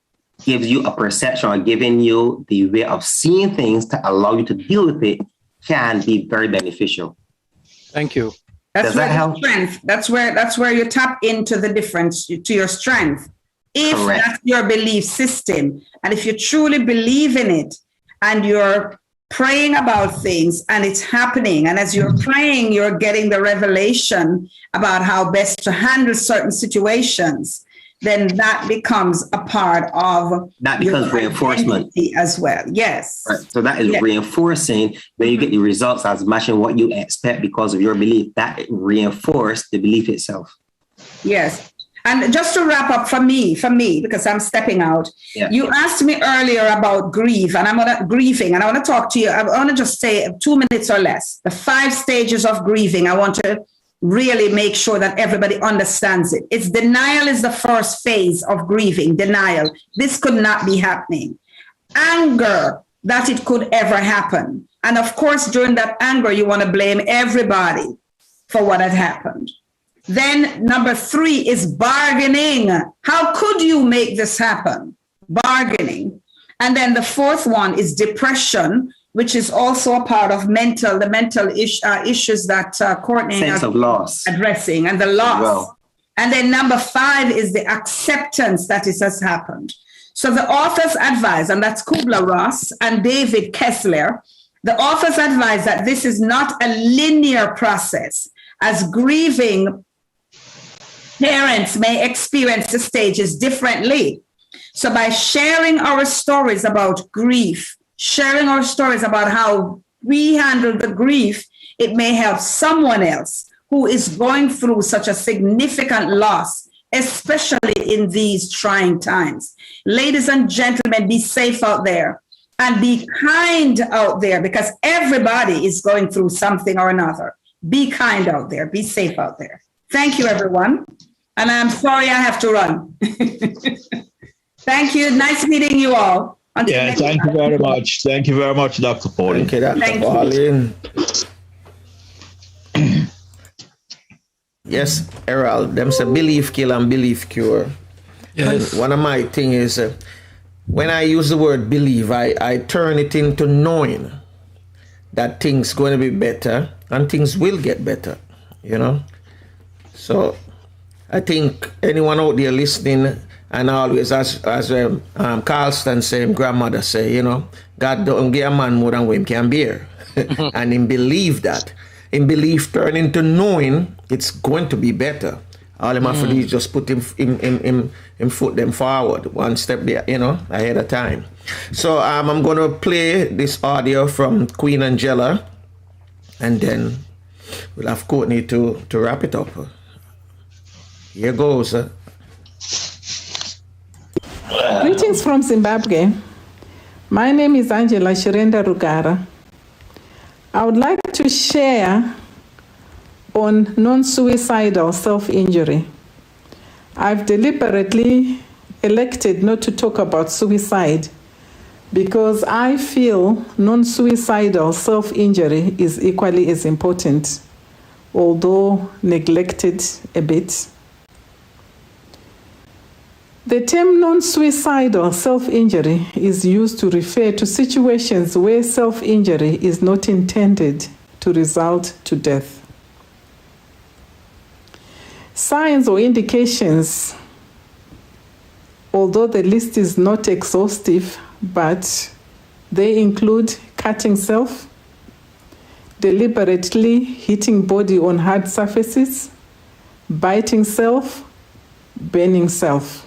gives you a perception or giving you the way of seeing things to allow you to deal with it can be very beneficial. Thank you. Does that help? Strength. That's where you tap into the difference to your strength. If Correct. That's your belief system, and if you truly believe in it, and you're praying about things and it's happening, and as you're praying, you're getting the revelation about how best to handle certain situations, then that becomes a part of that becomes reinforcement as well. Yes. Right. So that is reinforcing when you get the results as matching what you expect because of your belief. That reinforces the belief itself. Yes. And just to wrap up for me, because I'm stepping out, you asked me earlier about grieving, and I want to talk to you. I want to just say 2 minutes or less. The 5 stages of grieving. I want to really make sure that everybody understands it. It's denial is the first phase of grieving, denial. This could not be happening. Anger that it could ever happen. And of course, during that anger, you want to blame everybody for what had happened. Then number 3 is bargaining. How could you make this happen? Bargaining. And then the 4th one is depression, which is also a part of the mental issues that Courtney sense of loss addressing, and the loss. Well. And then number 5 is the acceptance that it has happened. So the authors advise, and that's Kubler-Ross and David Kessler, the authors advise that this is not a linear process, as grieving parents may experience the stages differently. So by sharing our stories about grief, sharing our stories about how we handle the grief, it may help someone else who is going through such a significant loss, especially in these trying times. Ladies and gentlemen, be safe out there and be kind out there, because everybody is going through something or another. Be kind out there. Be safe out there. Thank you, everyone. And I'm sorry I have to run. Thank you. Nice meeting you all. Yeah, thank you very much. Thank you very much, Dr. Pauline. Thank you, Dr. Pauline. Yes, Errol, them say belief kill and belief cure. Yes. And one of my things is when I use the word believe, I turn it into knowing that things going to be better and things will get better, you know. So I think anyone out there listening, and always, as Carlston say, grandmother say, you know, God don't give a man more than what he can bear. And in believe that. In belief turn into knowing it's going to be better. All him have to do is just put him foot them forward, one step there, you know, ahead of time. So I'm going to play this audio from Queen Angela, and then we'll have Courtney to wrap it up. Here goes. Greetings from Zimbabwe. My name is Angela Rugara. I would like to share on non-suicidal self-injury. I've deliberately elected not to talk about suicide because I feel non-suicidal self-injury is equally as important, although neglected a bit. The term non-suicidal self-injury is used to refer to situations where self-injury is not intended to result to death. Signs or indications, although the list is not exhaustive, but they include cutting self, deliberately hitting body on hard surfaces, biting self, burning self.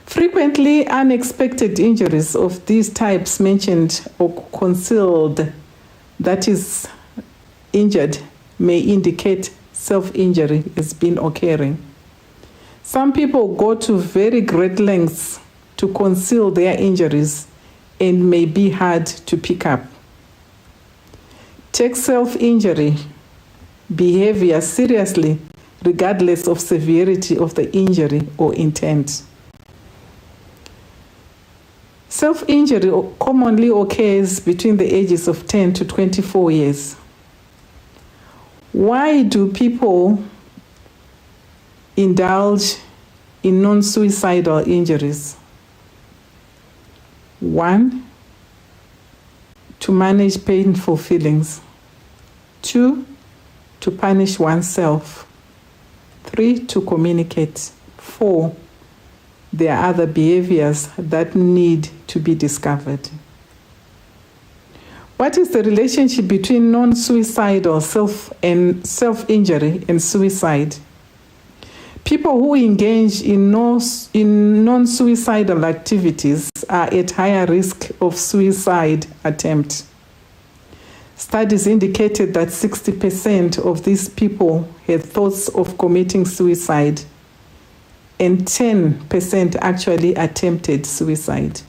Frequently, unexpected injuries of these types mentioned or concealed, that is, injured, may indicate self-injury has been occurring. Some people go to very great lengths to conceal their injuries and may be hard to pick up. Take self-injury behavior seriously, regardless of severity of the injury or intent. Self-injury commonly occurs between the ages of 10 to 24 years. Why do people indulge in non-suicidal injuries? 1, to manage painful feelings. 2, to punish oneself. 3, to communicate. 4, there are other behaviors that need to be discovered. What is the relationship between non-suicidal self-injury and suicide? People who engage in non-suicidal activities are at higher risk of suicide attempt. Studies indicated that 60% of these people had thoughts of committing suicide, and 10% actually attempted suicide.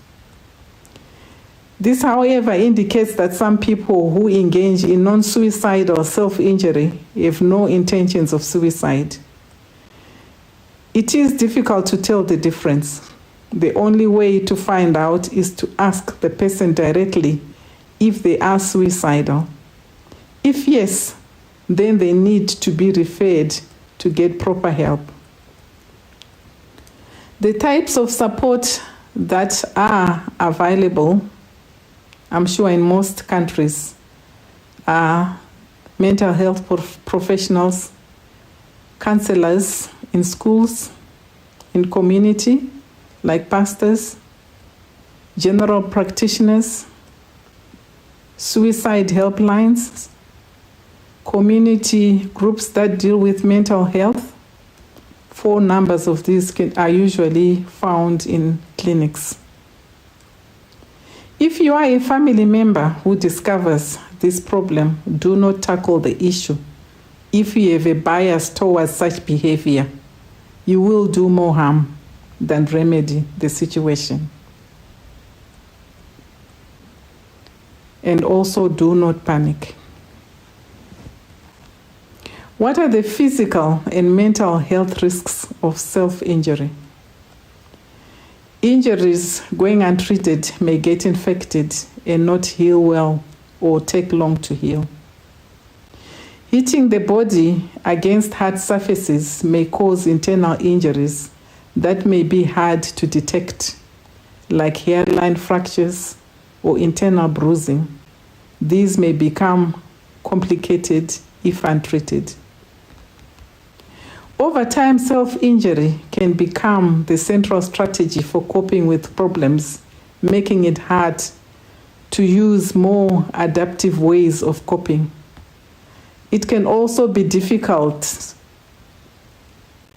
This, however, indicates that some people who engage in non-suicidal self-injury have no intentions of suicide. It is difficult to tell the difference. The only way to find out is to ask the person directly if they are suicidal. If yes, then they need to be referred to get proper help. The types of support that are available, I'm sure in most countries, are mental health professionals, counselors in schools, in community, like pastors, general practitioners, suicide helplines, community groups that deal with mental health. 4 numbers of these are usually found in clinics. If you are a family member who discovers this problem, do not tackle the issue. If you have a bias towards such behavior, you will do more harm than remedy the situation. And also, do not panic. What are the physical and mental health risks of self-injury? Injuries going untreated may get infected and not heal well or take long to heal. Hitting the body against hard surfaces may cause internal injuries that may be hard to detect, like hairline fractures or internal bruising. These may become complicated if untreated. Over time, self-injury can become the central strategy for coping with problems, making it hard to use more adaptive ways of coping. It can also be difficult.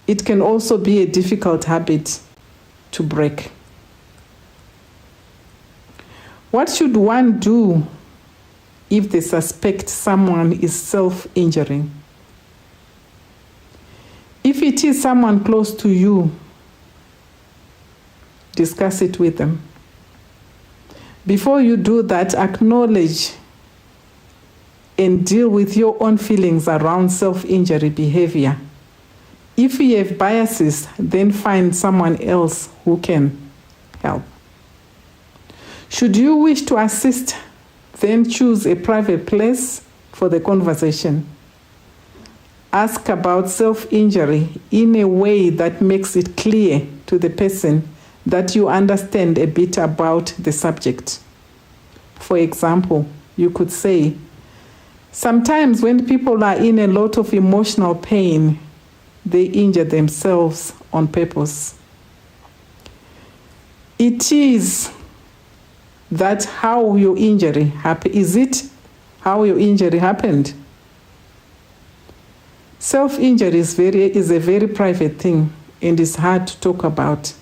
It can also be a difficult habit to break. What should one do if they suspect someone is self-injuring? If it is someone close to you, discuss it with them. Before you do that, acknowledge and deal with your own feelings around self-injury behavior. If you have biases, then find someone else who can help. Should you wish to assist, then choose a private place for the conversation. Ask about self-injury in a way that makes it clear to the person that you understand a bit about the subject. For example, you could say, sometimes when people are in a lot of emotional pain, they injure themselves on purpose. It is that how your injury happened? Is it how your injury happened? Self-injury is a very private thing and is hard to talk about.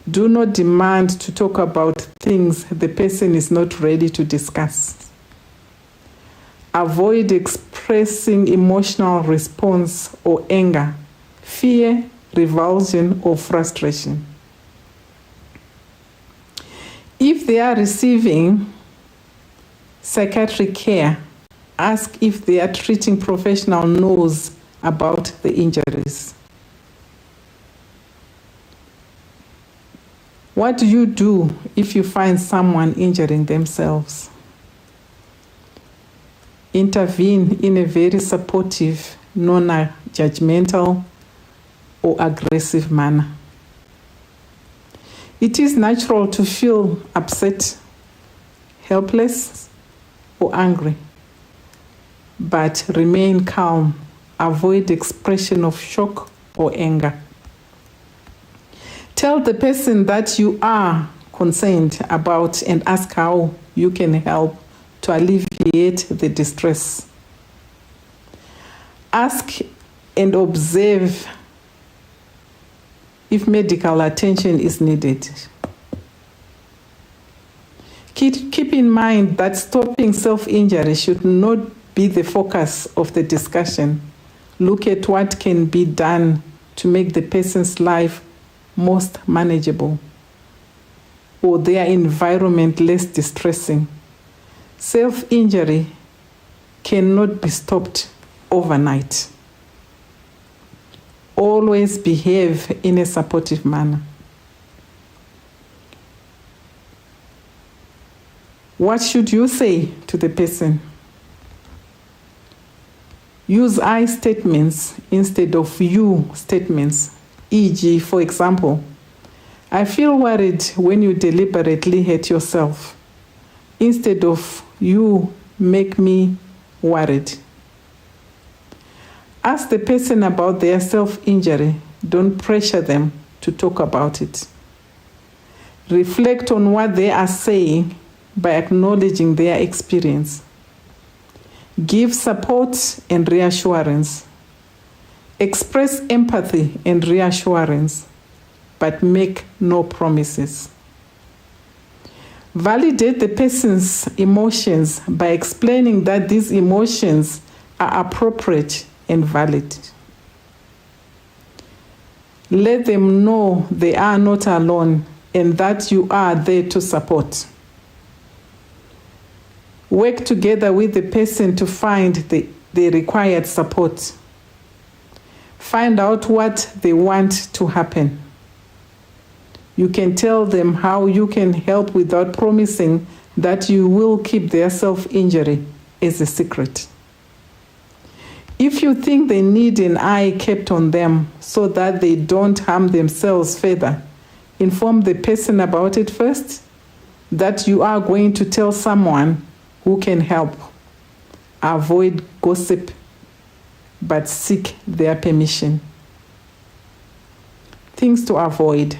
Do not demand to talk about things the person is not ready to discuss. Avoid expressing emotional response or anger, fear, revulsion, or frustration. If they are receiving psychiatric care, ask if their treating professional knows about the injuries. What do you do if you find someone injuring themselves? Intervene in a very supportive, non-judgmental, or aggressive manner. It is natural to feel upset, helpless, or angry. But remain calm. Avoid expression of shock or anger. Tell the person that you are concerned about and ask how you can help to alleviate the distress. Ask and observe if medical attention is needed. Keep in mind that stopping self-injury should not be the focus of the discussion. Look at what can be done to make the person's life most manageable. or their environment less distressing. Self-injury cannot be stopped overnight. Always behave in a supportive manner. What should you say to the person? Use I statements instead of you statements. E.g., for example, I feel worried when you deliberately hurt yourself. Instead of you make me worried. Ask the person about their self-injury. Don't pressure them to talk about it. Reflect on what they are saying by acknowledging their experience. Give support and reassurance. Express empathy and reassurance, but make no promises. Validate the person's emotions by explaining that these emotions are appropriate and valid. Let them know they are not alone and that you are there to support. Work together with the person to find the required support. Find out what they want to happen. You can tell them how you can help without promising that you will keep their self-injury as a secret. If you think they need an eye kept on them so that they don't harm themselves further, inform the person about it first, that you are going to tell someone who can help. Avoid gossip, but seek their permission. Things to avoid.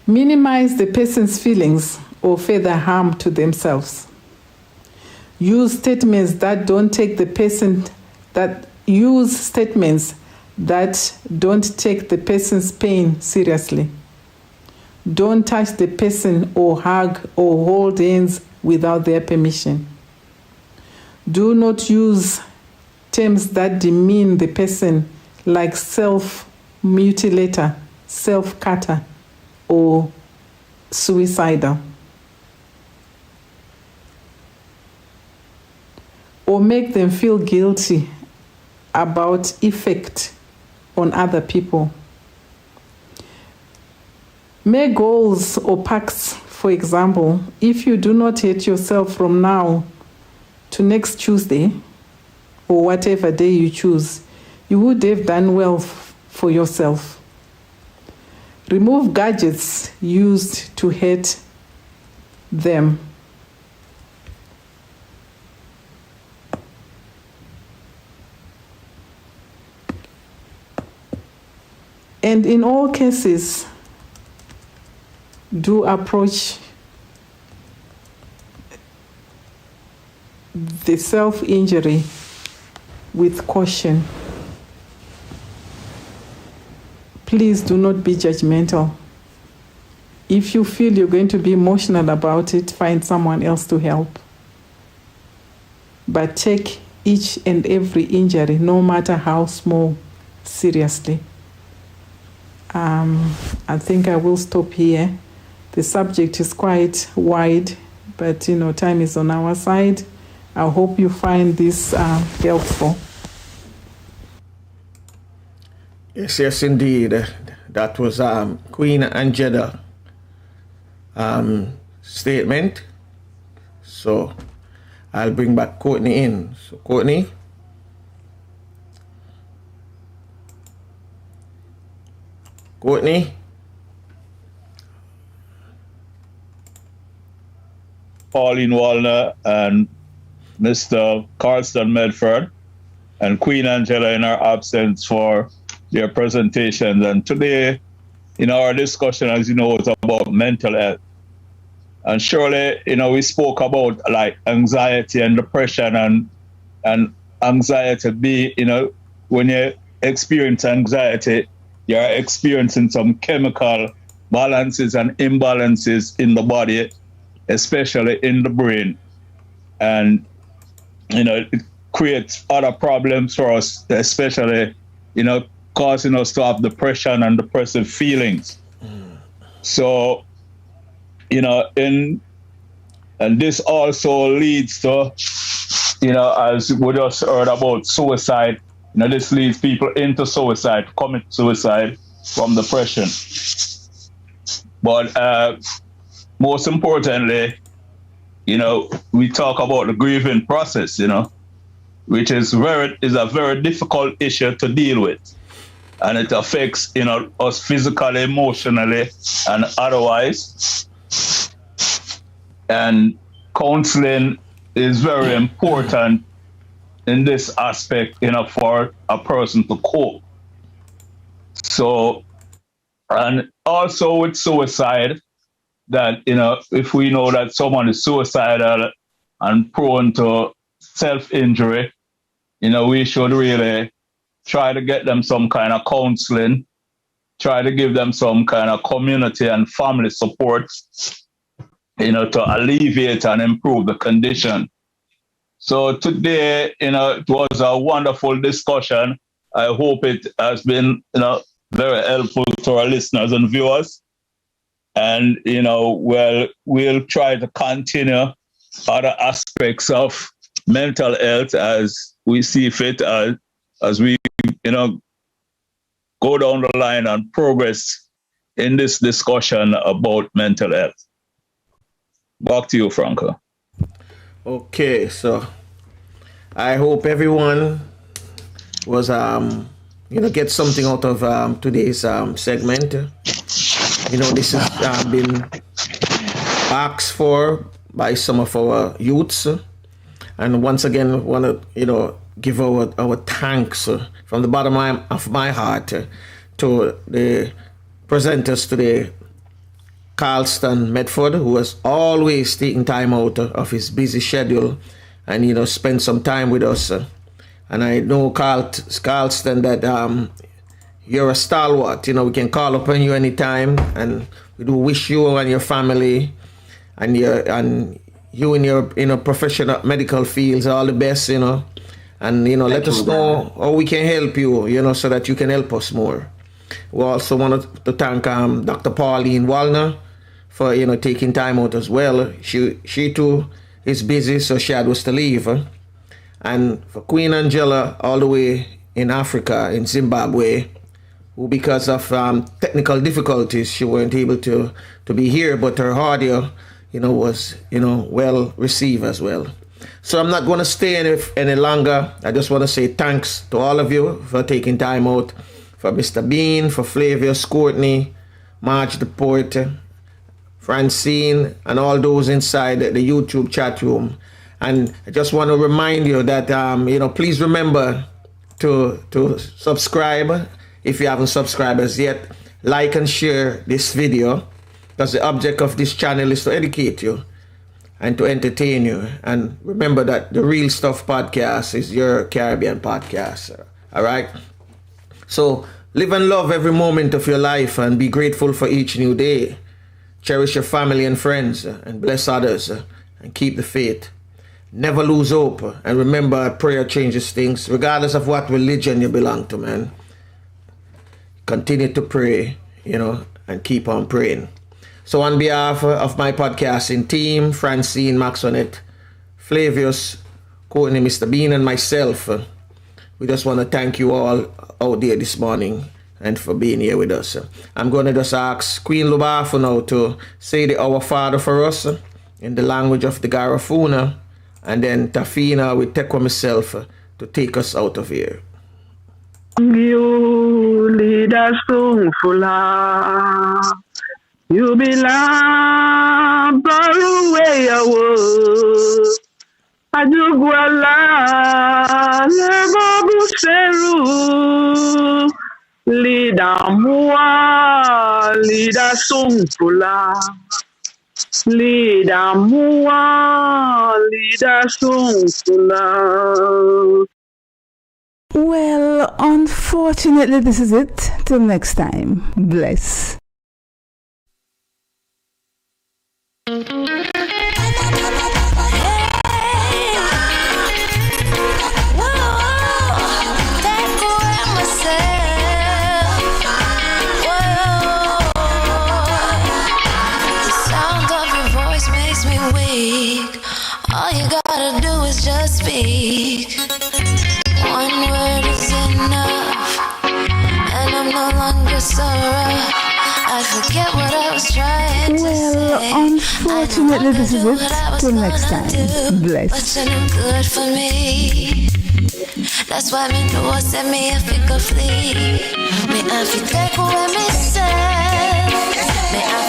Minimize the person's feelings or further harm to themselves. Use statements that don't take the person's pain seriously. Don't touch the person or hug or hold hands without their permission. Do not use terms that demean the person, like self-mutilator, self-cutter, or suicidal. Or make them feel guilty about effect on other people. Make goals or pacts, for example, if you do not hurt yourself from now to next Tuesday, or whatever day you choose, you would have done well for yourself. Remove gadgets used to hurt them. And in all cases, do approach the self-injury with caution. Please do not be judgmental. If you feel you're going to be emotional about it, find someone else to help. But take each and every injury, no matter how small, seriously. I think I will stop here. The subject is quite wide, but time is on our side. I hope you find this helpful. Yes, indeed. That was Queen Angela statement. So I'll bring back Courtney in. So Courtney. Pauline Wallner and Mr. Carlston Medford and Queen Angela in our absence for their presentations. And today, in our discussion, as you know, it's about mental health. And surely, we spoke about like anxiety and depression and anxiety be, when you experience anxiety, you're experiencing some chemical balances and imbalances in the body, especially in the brain. And, it creates other problems for us, especially, causing us to have depression and depressive feelings. So and this also leads to, as we just heard about suicide, this leads people into suicide, commit suicide from depression. But most importantly, we talk about the grieving process, which is a very difficult issue to deal with. And it affects, us physically, emotionally, and otherwise. And counseling is very important in this aspect, for a person to cope. So, and also with suicide, that, if we know that someone is suicidal and prone to self-injury, we should really try to get them some kind of counseling, try to give them some kind of community and family support, to alleviate and improve the condition. So today, it was a wonderful discussion. I hope it has been, very helpful to our listeners and viewers. And, we'll try to continue other aspects of mental health as we see fit, as we, go down the line and progress in this discussion about mental health. Back to you, Franco. Okay, so I hope everyone was, get something out of today's segment. This has been asked for by some of our youths. And once again, want to, give our thanks from the bottom of my heart to the presenters today, Carlston Medford, who has always taken time out of his busy schedule and, spend some time with us. And I know, Carlston, that you're a stalwart. We can call upon you anytime, and we do wish you and your family and you in your professional medical fields all the best, and let us know how we can help you, so that you can help us more. We also want to thank Dr. Pauline Wallner for taking time out as well. She too is busy, so she had us to leave. And for Queen Angela all the way in Africa, in Zimbabwe, who because of technical difficulties she weren't able to be here, but her audio was well received as well. So I'm not going to stay any longer. I just want to say thanks to all of you for taking time out, for Mr. Bean, for Flavius, Courtney, Marge the Port, Francine, and all those inside the YouTube chat room. And I just want to remind you that please remember to subscribe if you haven't subscribed as yet. Like and share this video, because the object of this channel is to educate you and to entertain you. And remember that the Real Stuff Podcast is your Caribbean podcast. All right? So live and love every moment of your life and be grateful for each new day. Cherish your family and friends and bless others and keep the faith. Never lose hope. And remember, prayer changes things, regardless of what religion you belong to, man. Continue to pray, and keep on praying. So on behalf of my podcasting team, Francine, Maxonette, Flavius, Courtney, Mr. Bean, and myself, we just want to thank you all out there this morning and for being here with us. I'm going to just ask Queen Lubafu now to say the Our Father for us in the language of the Garifuna, and then Tafina with Tekwa myself to take us out of here. You lead us to Fula. You belong the way I was. Ajuguala Lebabu Seru. Lida Mua, Lida Sungfula. Lida Mua, Lida Sungfula. Well, unfortunately, this is it. Till next time. Bless. The sound of speak. All you gotta do is just speak. One word is enough, and I'm no longer so rough. I forget what I was trying to say. Well, unfortunately, this is it. Till next time. Bless. But you're no good for me. That's why me know I send me a figure flee. Me I fi take away myself. Me I